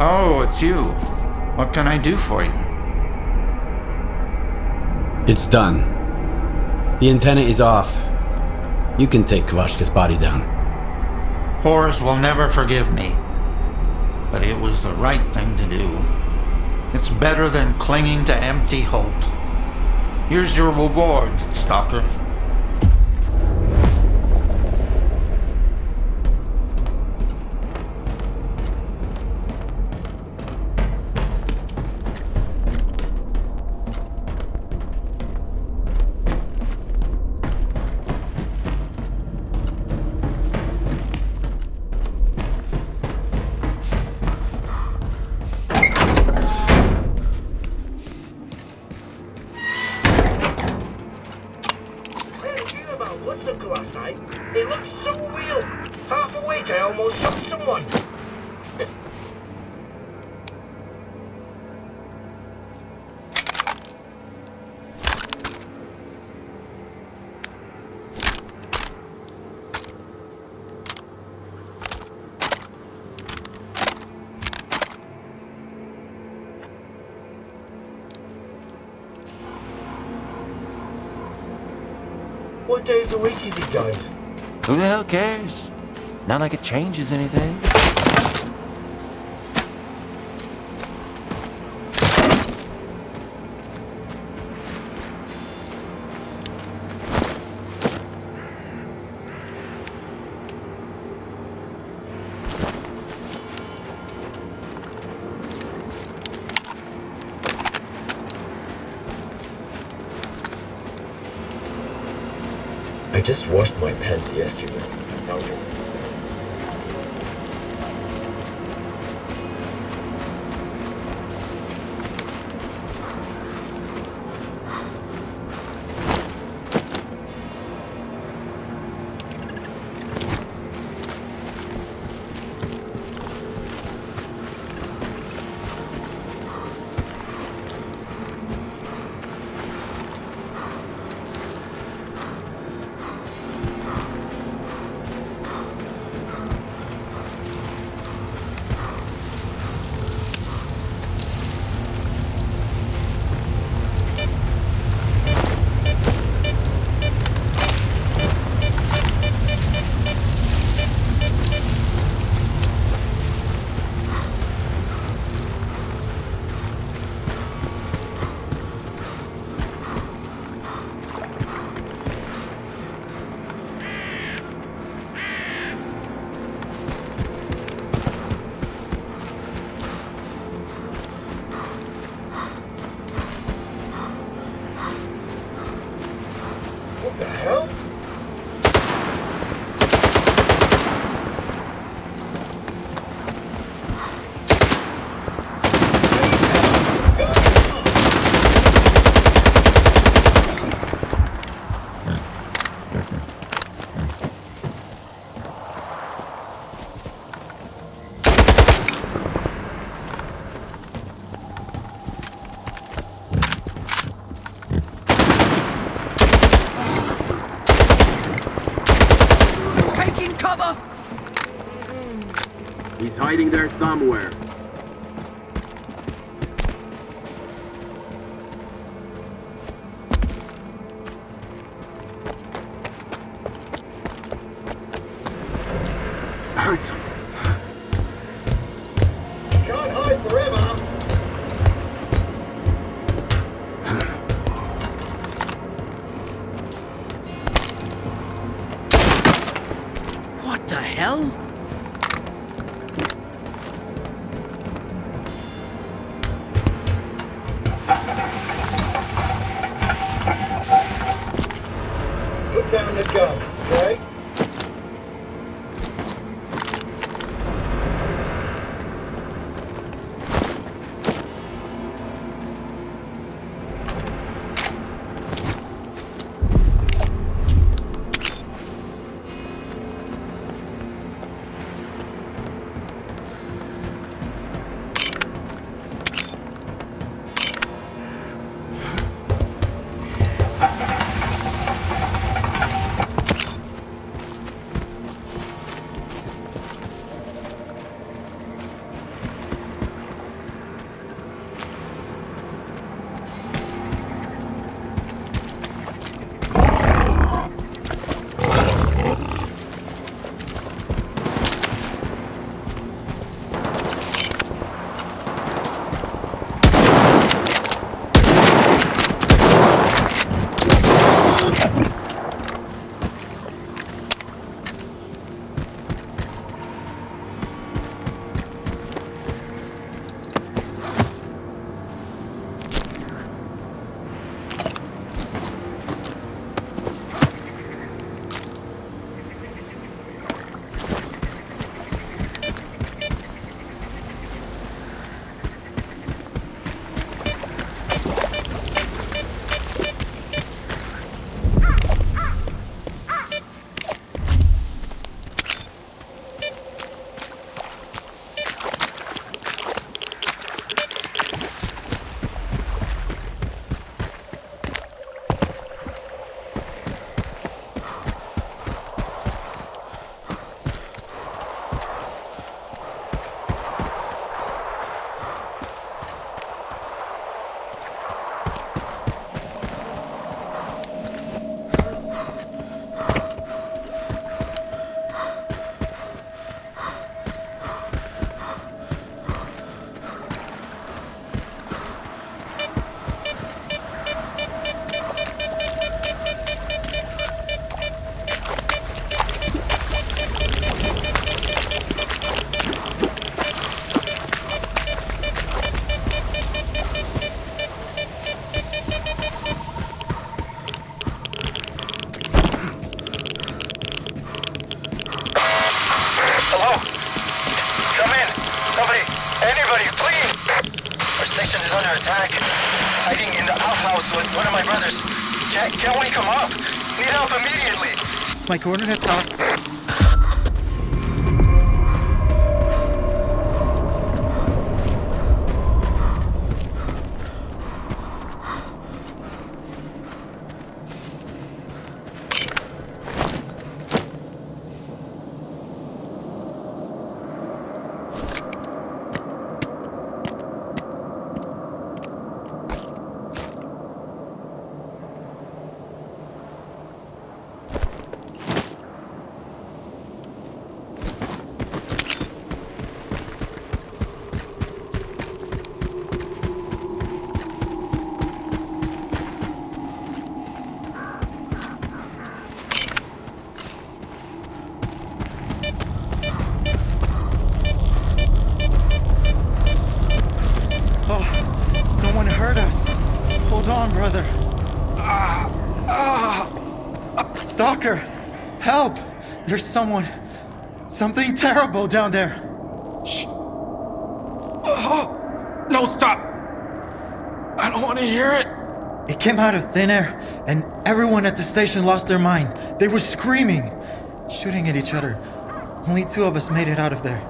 Oh, it's you. What can I do for you? It's done. The antenna is off. You can take Kavashka's body down. Horus will never forgive me. But it was the right thing to do. It's better than clinging to empty hope. Here's your reward, Stalker. What day of the week is it, guys? Who the hell cares? Not like it changes anything. I just washed my pants yesterday. What the hell? He's hiding there somewhere. Hurts him. Can't hide forever. What the hell? Put down the gun, okay? outpost with one of my brothers. Can we come up? Need help immediately. My coordinates are... Stalker! Help! There's something terrible down there. Shh. Oh, no, stop! I don't want to hear it. It came out of thin air, and everyone at the station lost their mind. They were screaming, shooting at each other. Only 2 of us made it out of there.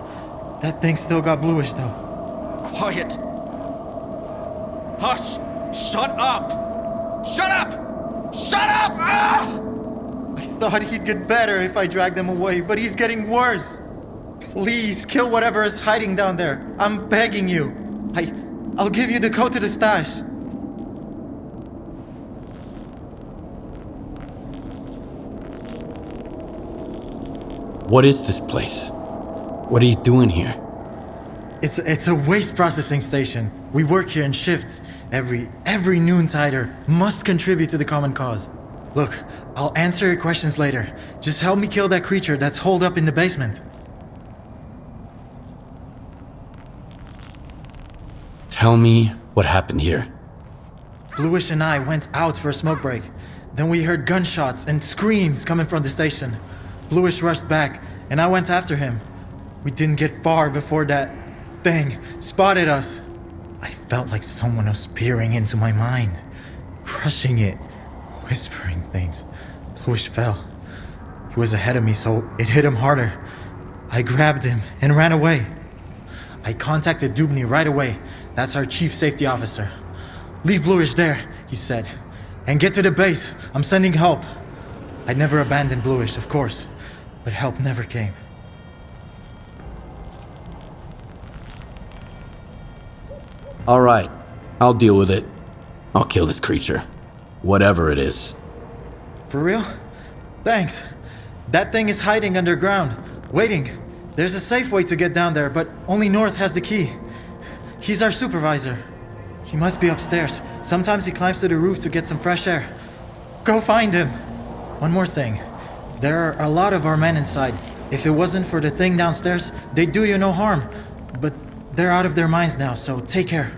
That thing still got bluish, though. Quiet. Hush! Shut up! Shut up! Shut up! Ah! I thought he'd get better if I dragged him away, but he's getting worse. Please, kill whatever is hiding down there. I'm begging you. I'll give you the code to the stash. What is this place? What are you doing here? It's a waste processing station. We work here in shifts. Every noontider must contribute to the common cause. Look, I'll answer your questions later. Just help me kill that creature that's holed up in the basement. Tell me what happened here. Bluish and I went out for a smoke break. Then we heard gunshots and screams coming from the station. Bluish rushed back, and I went after him. We didn't get far before that thing spotted us. I felt like someone was peering into my mind, crushing it, whispering things. Bluish fell. He was ahead of me, so it hit him harder. I grabbed him and ran away. I contacted Dubny right away. That's our chief safety officer. Leave Bluish there, he said, and get to the base. I'm sending help. I'd never abandoned Bluish, of course, but help never came. All right, I'll deal with it. I'll kill this creature. Whatever it is. For real? Thanks. That thing is hiding underground, waiting. There's a safe way to get down there, but only North has the key. He's our supervisor. He must be upstairs. Sometimes he climbs to the roof to get some fresh air. Go find him. One more thing. There are a lot of our men inside. If it wasn't for the thing downstairs, they'd do you no harm. But they're out of their minds now, so take care.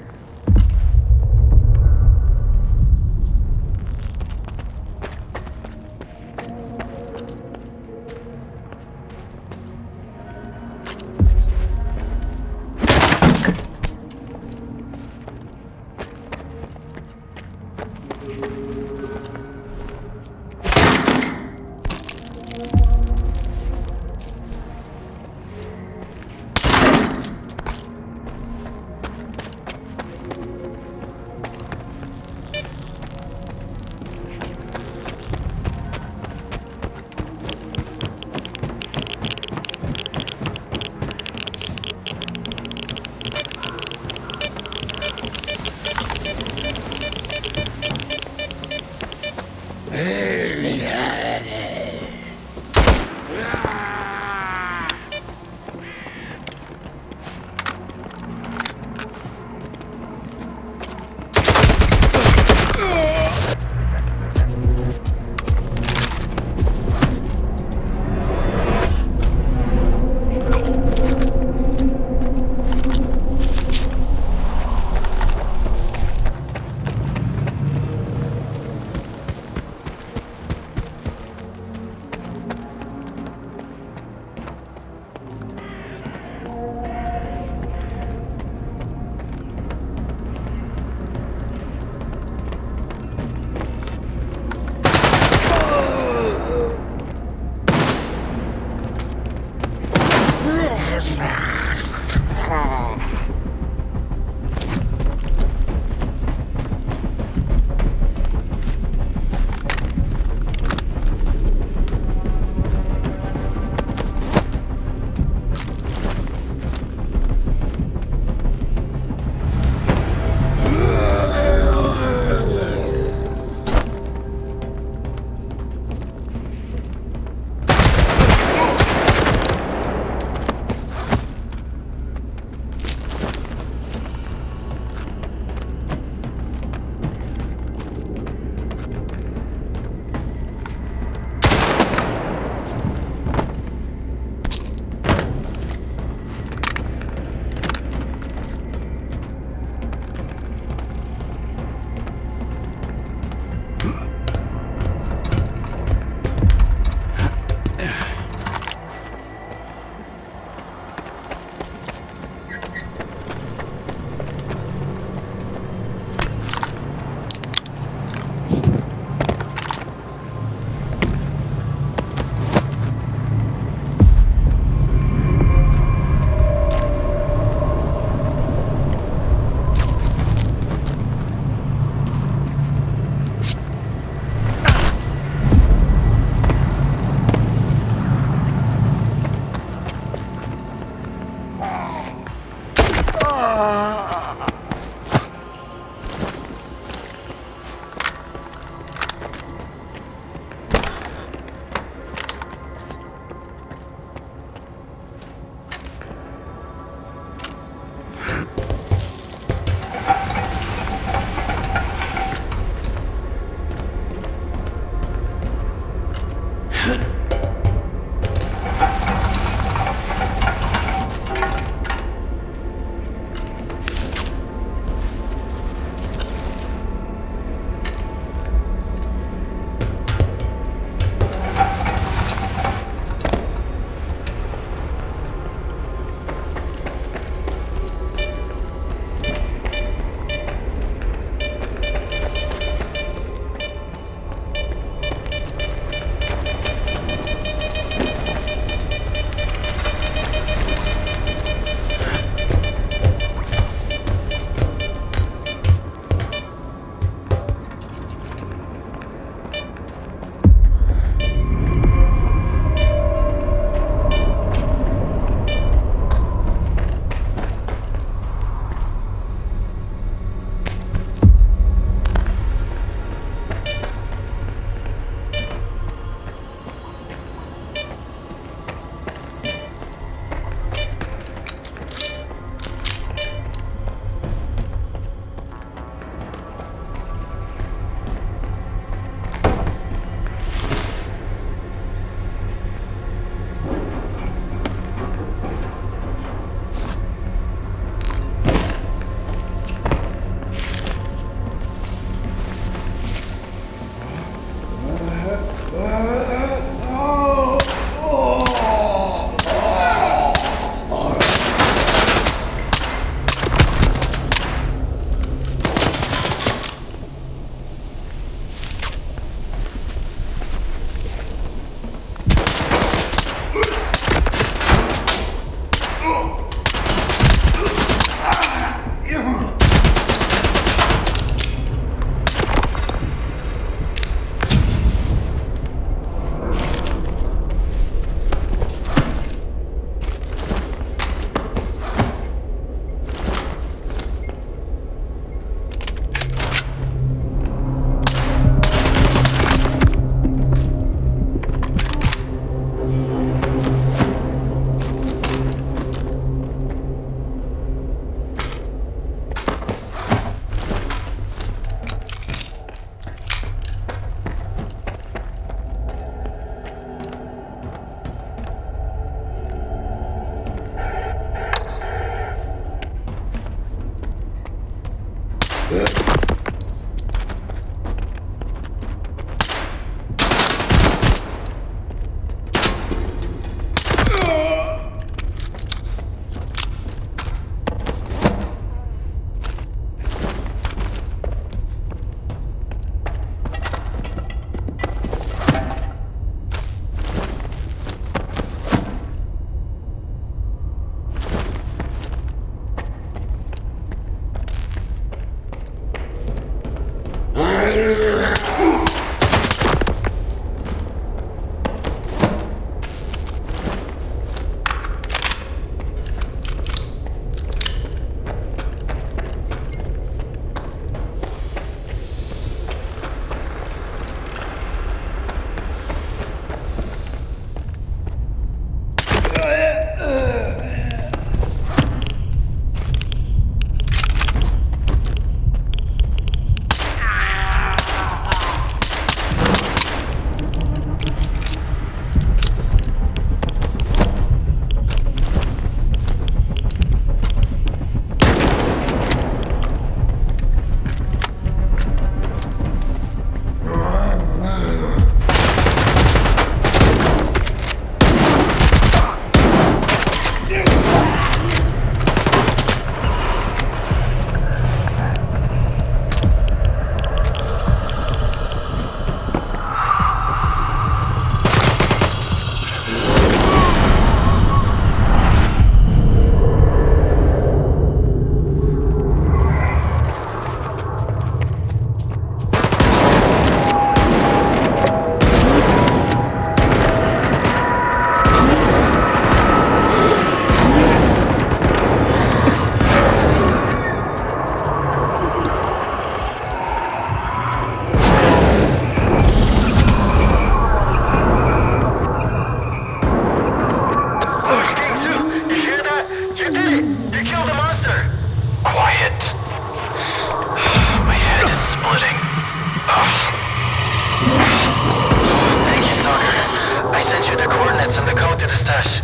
mustache.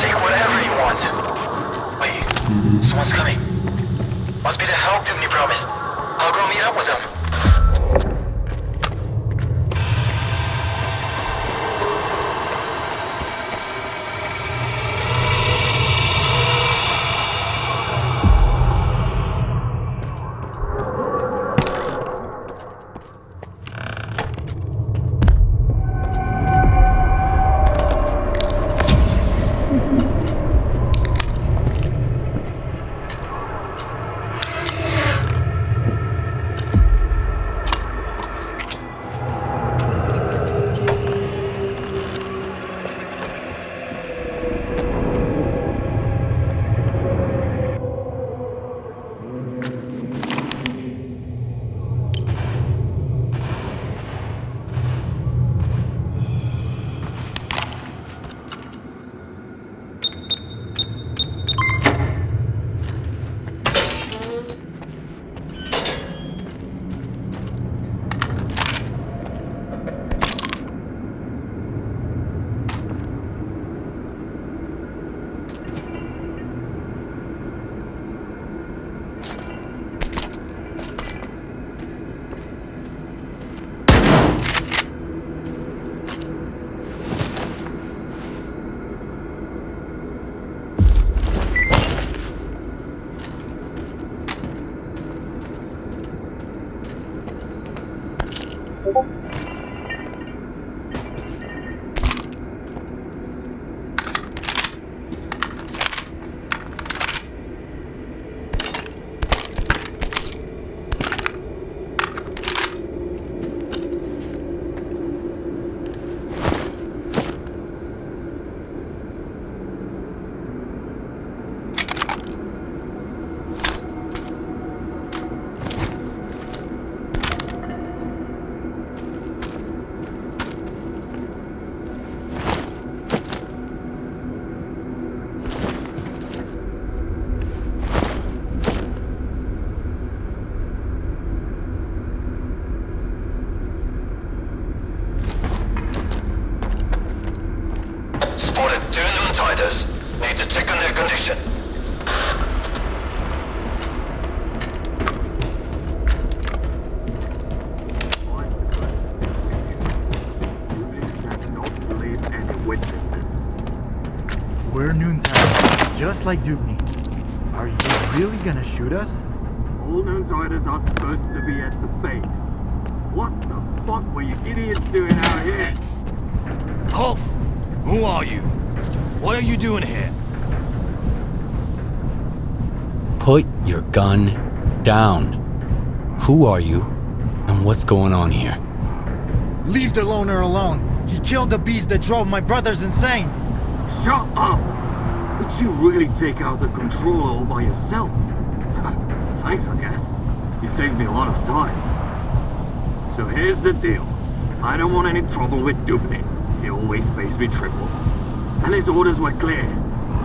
Take whatever you want. Wait, someone's coming. Must be the help Doomney promised. I'll go meet up with them. Need to check on their condition. We're Noontown, just like Dubney. Are you really gonna shoot us? All Noontiders are supposed to be at the base. What the fuck were you idiots doing out here? Halt! Who are you? What are you doing here? Put your gun down. Who are you, and what's going on here? Leave the loner alone. He killed the beast that drove my brothers insane. Shut up! Did you really take out the controller all by yourself? Thanks, I guess. You saved me a lot of time. So here's the deal. I don't want any trouble with Dubney. He always pays me triple. And his orders were clear.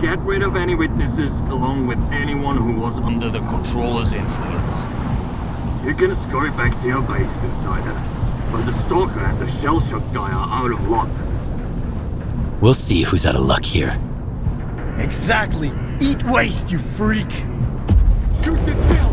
Get rid of any witnesses, along with anyone who was under the controller's influence. You can scurry back to your base, Noontide. But the Stalker and the shell-shock guy are out of luck. We'll see who's out of luck here. Exactly. Eat waste, you freak! Shoot to kill!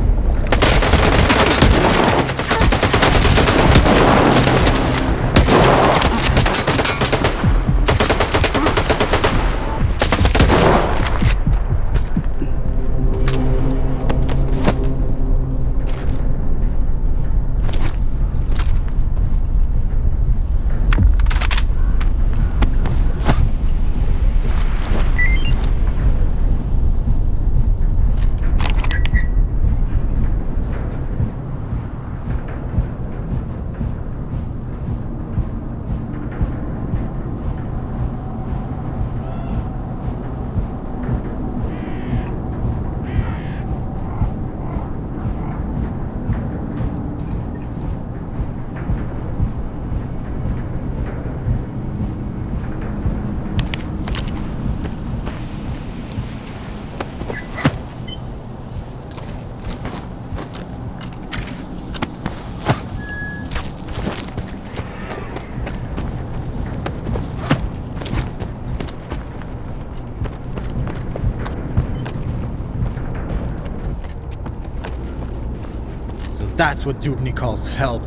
That's what Dubny calls help.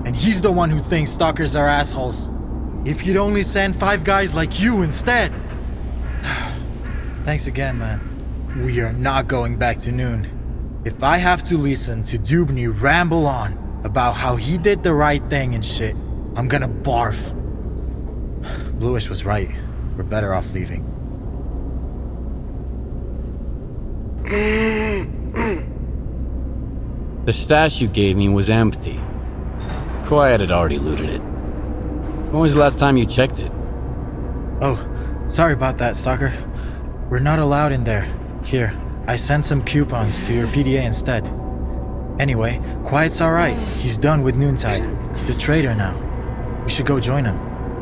And he's the one who thinks stalkers are assholes. If you'd only send 5 guys like you instead. Thanks again, man. We are not going back to Noon. If I have to listen to Dubny ramble on about how he did the right thing and shit, I'm gonna barf. Bluish was right. We're better off leaving. The stash you gave me was empty. Quiet had already looted it. When was the last time you checked it? Oh, sorry about that, Stalker. We're not allowed in there. Here, I sent some coupons to your PDA instead. Anyway, Quiet's alright. He's done with Noontide. He's a traitor now. We should go join him.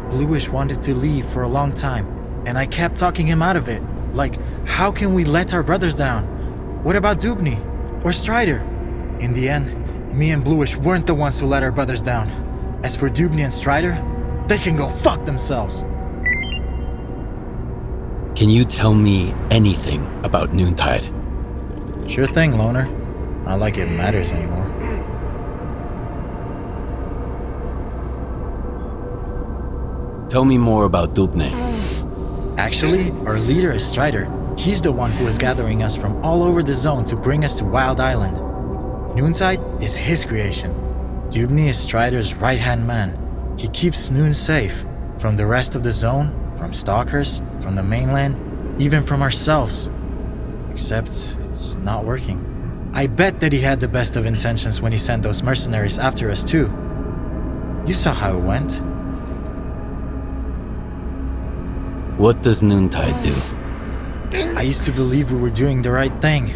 Bluish wanted to leave for a long time, and I kept talking him out of it. Like, how can we let our brothers down? What about Dubny? Or Strider? In the end, me and Bluish weren't the ones who let our brothers down. As for Dubny and Strider, they can go fuck themselves. Can you tell me anything about Noontide? Sure thing, Loner. Not like it matters anymore. Tell me more about Dubny. Actually, our leader is Strider. He's the one who is gathering us from all over the zone to bring us to Wild Island. Noontide is his creation. Dubny is Strider's right-hand man. He keeps Noon safe from the rest of the zone, from stalkers, from the mainland, even from ourselves. Except it's not working. I bet that he had the best of intentions when he sent those mercenaries after us too. You saw how it went. What does Noontide do? I used to believe we were doing the right thing.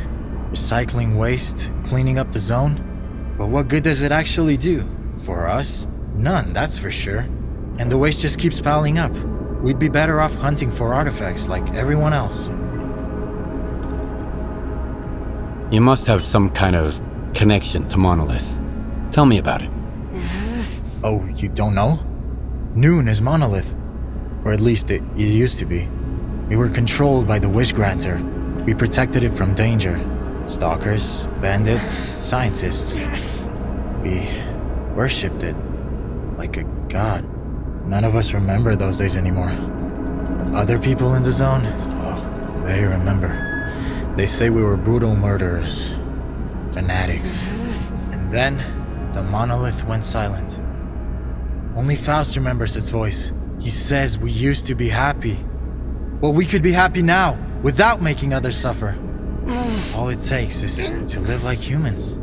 Recycling waste, cleaning up the zone. But what good does it actually do? For us? None, that's for sure. And the waste just keeps piling up. We'd be better off hunting for artifacts like everyone else. You must have some kind of connection to Monolith. Tell me about it. Oh, you don't know? Noon is Monolith. Or at least it used to be. We were controlled by the Wish Granter. We protected it from danger. Stalkers, bandits, scientists. We worshipped it. Like a god. None of us remember those days anymore. But other people in the zone, oh, they remember. They say we were brutal murderers. Fanatics. And then, the monolith went silent. Only Faust remembers its voice. He says we used to be happy. Well, we could be happy now, without making others suffer. All it takes is to live like humans.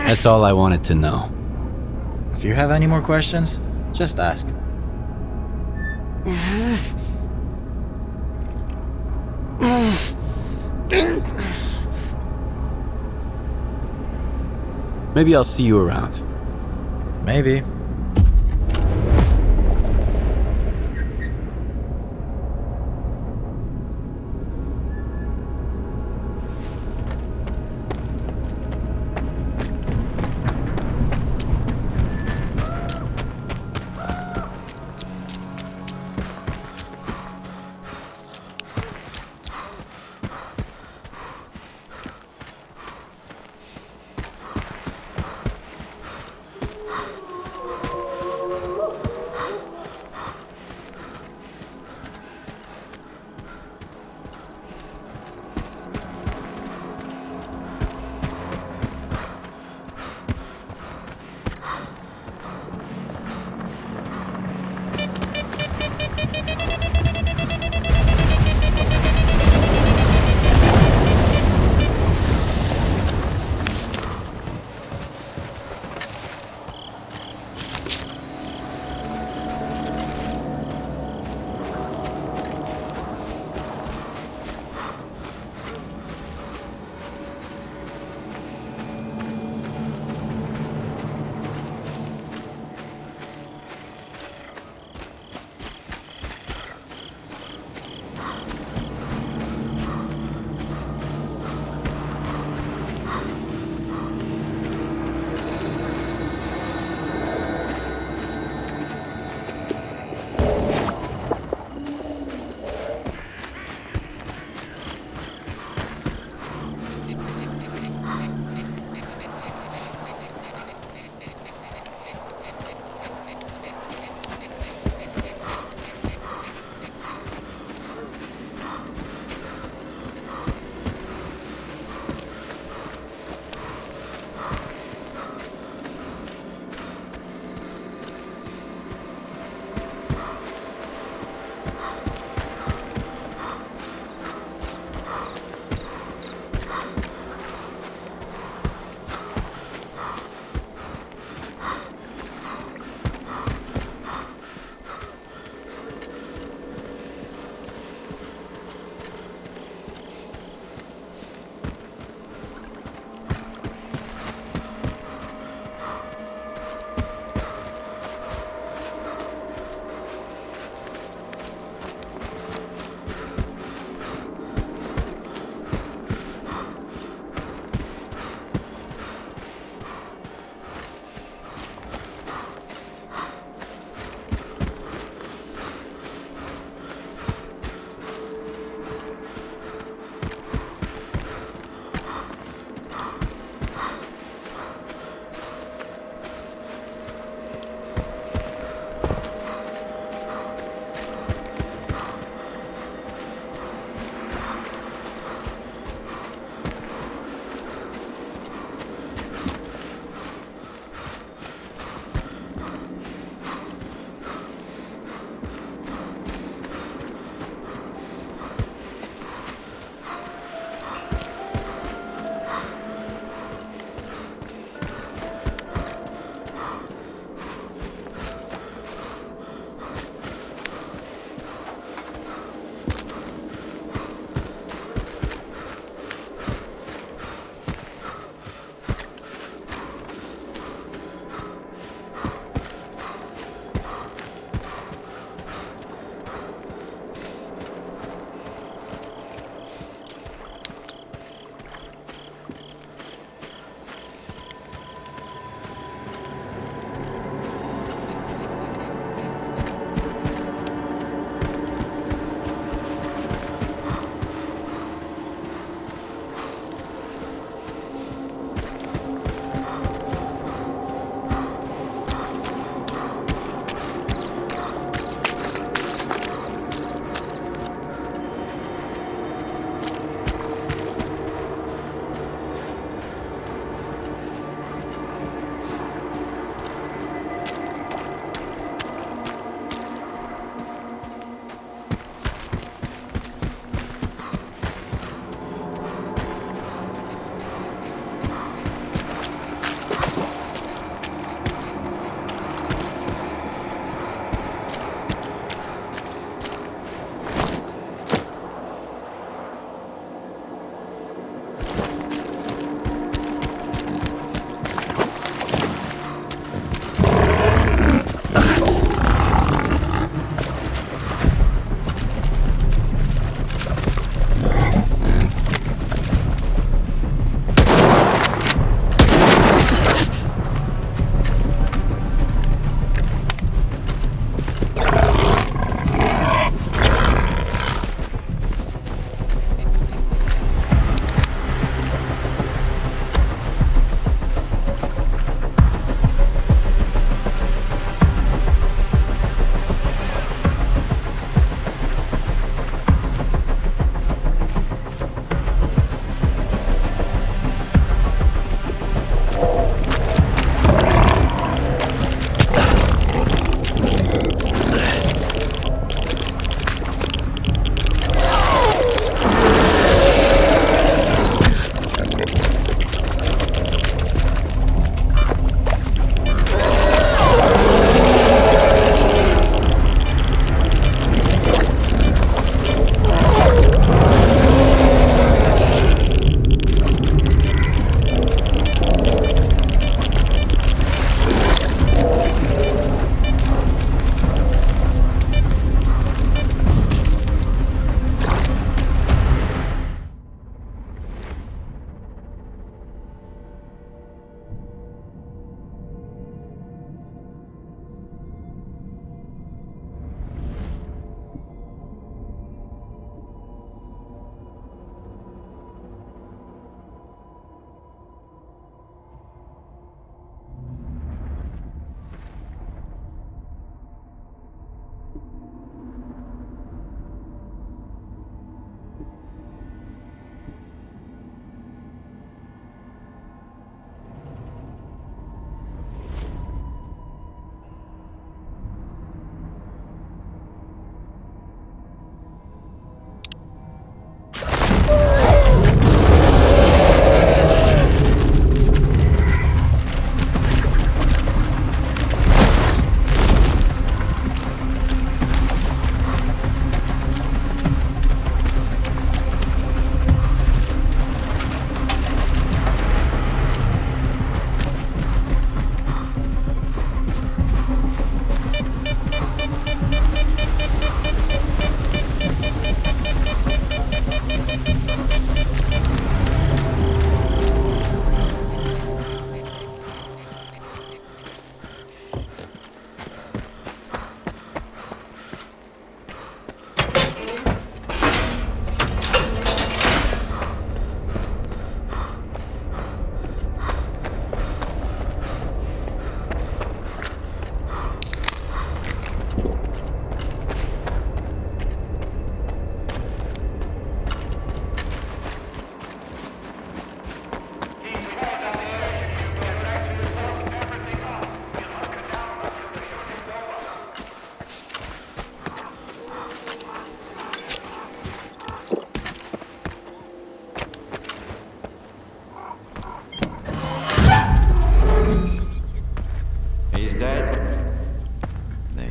That's all I wanted to know. If you have any more questions, just ask. Maybe I'll see you around. Maybe.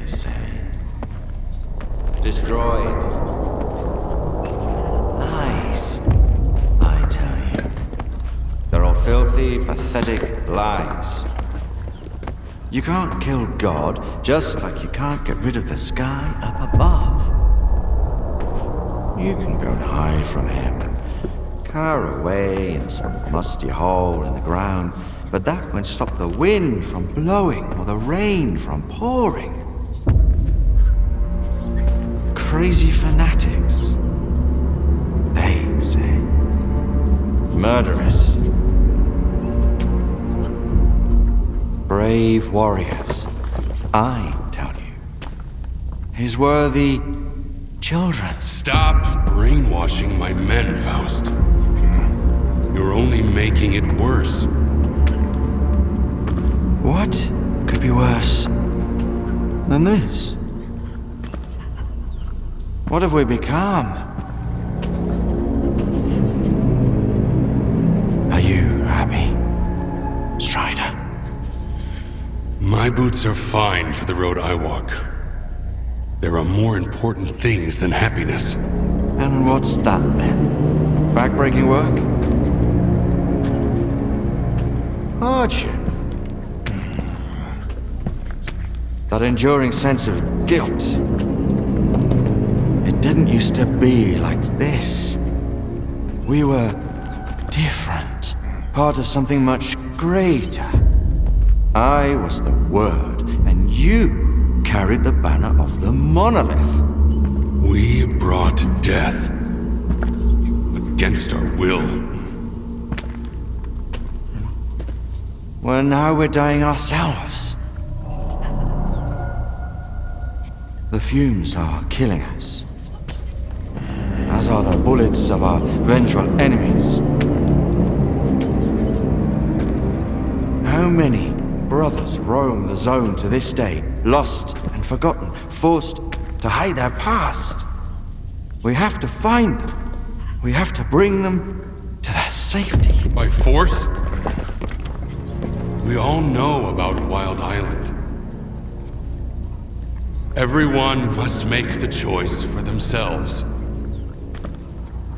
say. Destroyed. Lies, I tell you. They're all filthy, pathetic lies. You can't kill God, just like you can't get rid of the sky up above. You can go and hide from him and cower away in some musty hole in the ground, but that won't stop the wind from blowing or the rain from pouring. Crazy fanatics, they say. Murderers. Brave warriors, I tell you. His worthy children. Stop brainwashing my men, Faust. You're only making it worse. What could be worse than this? What have we become? Are you happy, Strider? My boots are fine for the road I walk. There are more important things than happiness. And what's that then? Backbreaking work? Hardship? That enduring sense of guilt. It didn't used to be like this. We were different, part of something much greater. I was the Word, and you carried the banner of the monolith. We brought death against our will. Well, now we're dying ourselves. The fumes are killing us, as are the bullets of our vengeful enemies. How many brothers roam the zone to this day, lost and forgotten, forced to hide their past? We have to find them. We have to bring them to their safety. By force? We all know about Wild Island. Everyone must make the choice for themselves.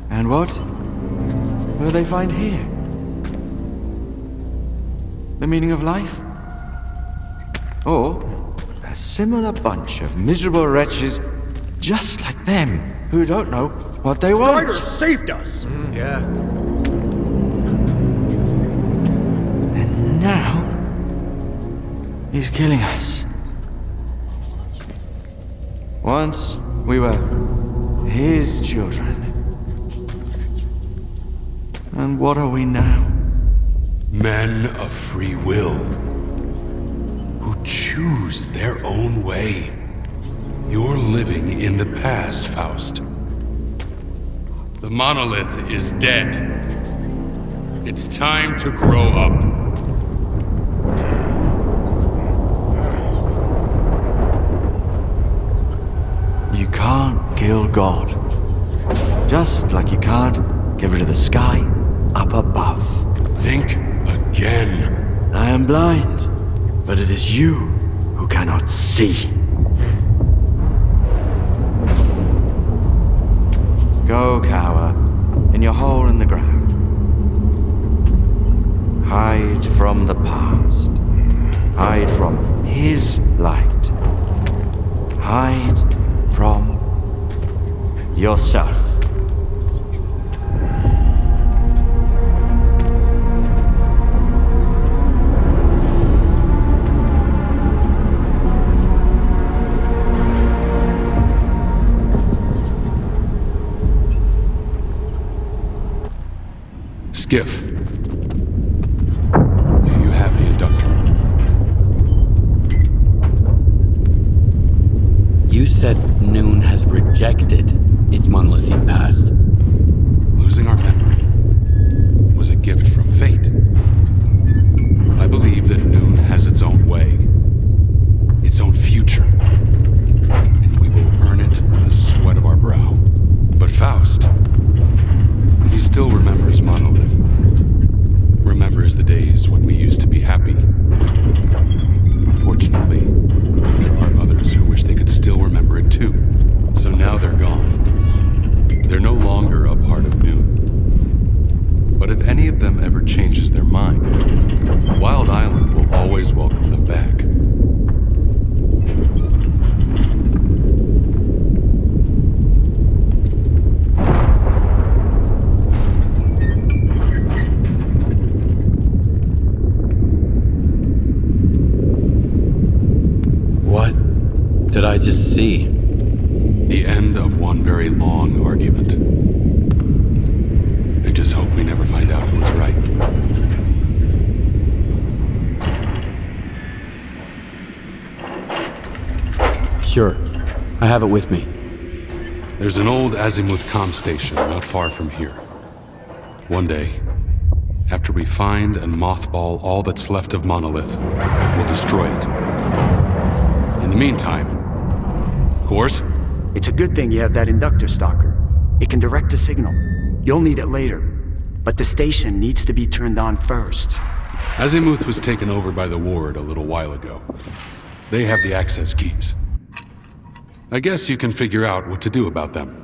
And what will they find here? The meaning of life? Or a similar bunch of miserable wretches just like them who don't know what they want? Strider saved us! Yeah. And now he's killing us. Once we were his children. And what are we now? Men of free will, who choose their own way. You're living in the past, Faust. The monolith is dead. It's time to grow up. You can't kill God. Just like you can't get rid of the sky up above. Think again. I am blind, but it is you who cannot see. Go cower in your hole in the ground. Hide from the past. Hide from his light. Hide from yourself. Skiff. Do you have the inductor? You said Noon has rejected its monolithian past. Losing our memory was a gift from fate. I believe that Noon has its own way, its own future, and we will earn it with the sweat of our brow. But Faust, he still remembers Monolith. Remembers the days when we used to be happy. Unfortunately, there are others who wish they What did I just see? The end of one very long argument. I just hope we never find out who was right. Sure, I have it with me. There's an old azimuth comm station not far from here. One day, after we find and mothball all that's left of Monolith, we'll destroy it. In the meantime, Course? It's a good thing you have that inductor, Stalker. It can direct a signal. You'll need it later. But the station needs to be turned on first. Azimuth was taken over by the Ward a little while ago. They have the access keys. I guess you can figure out what to do about them.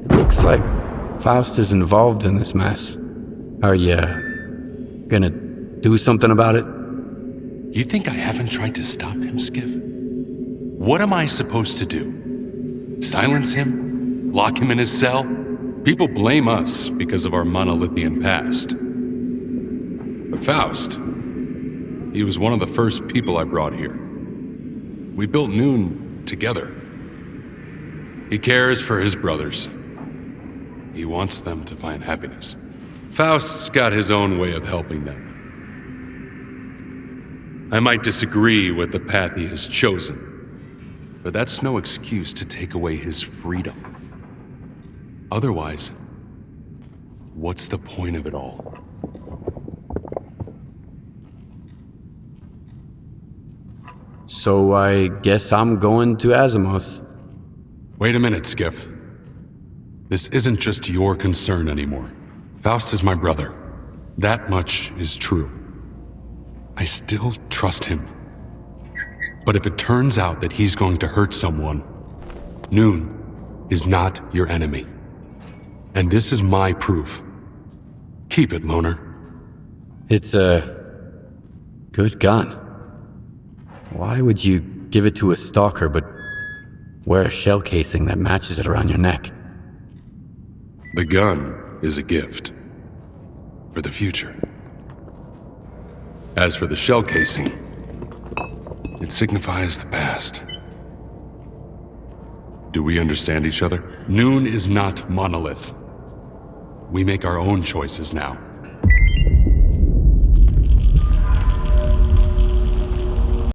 Looks like Faust is involved in this mess. Are you gonna do something about it? You think I haven't tried to stop him, Skiff? What am I supposed to do? Silence him? Lock him in his cell? People blame us because of our monolithian past. But Faust, he was one of the first people I brought here. We built Noon together. He cares for his brothers. He wants them to find happiness. Faust's got his own way of helping them. I might disagree with the path he has chosen, but that's no excuse to take away his freedom. Otherwise, what's the point of it all? So I guess I'm going to Azimuth. Wait a minute, Skiff. This isn't just your concern anymore. Faust is my brother. That much is true. I still trust him. But if it turns out that he's going to hurt someone, Noon is not your enemy. And this is my proof. Keep it, Loner. It's a good gun. Why would you give it to a stalker but wear a shell casing that matches it around your neck? The gun is a gift. For the future. As for the shell casing, it signifies the past. Do we understand each other? Noon is not Monolith. We make our own choices now.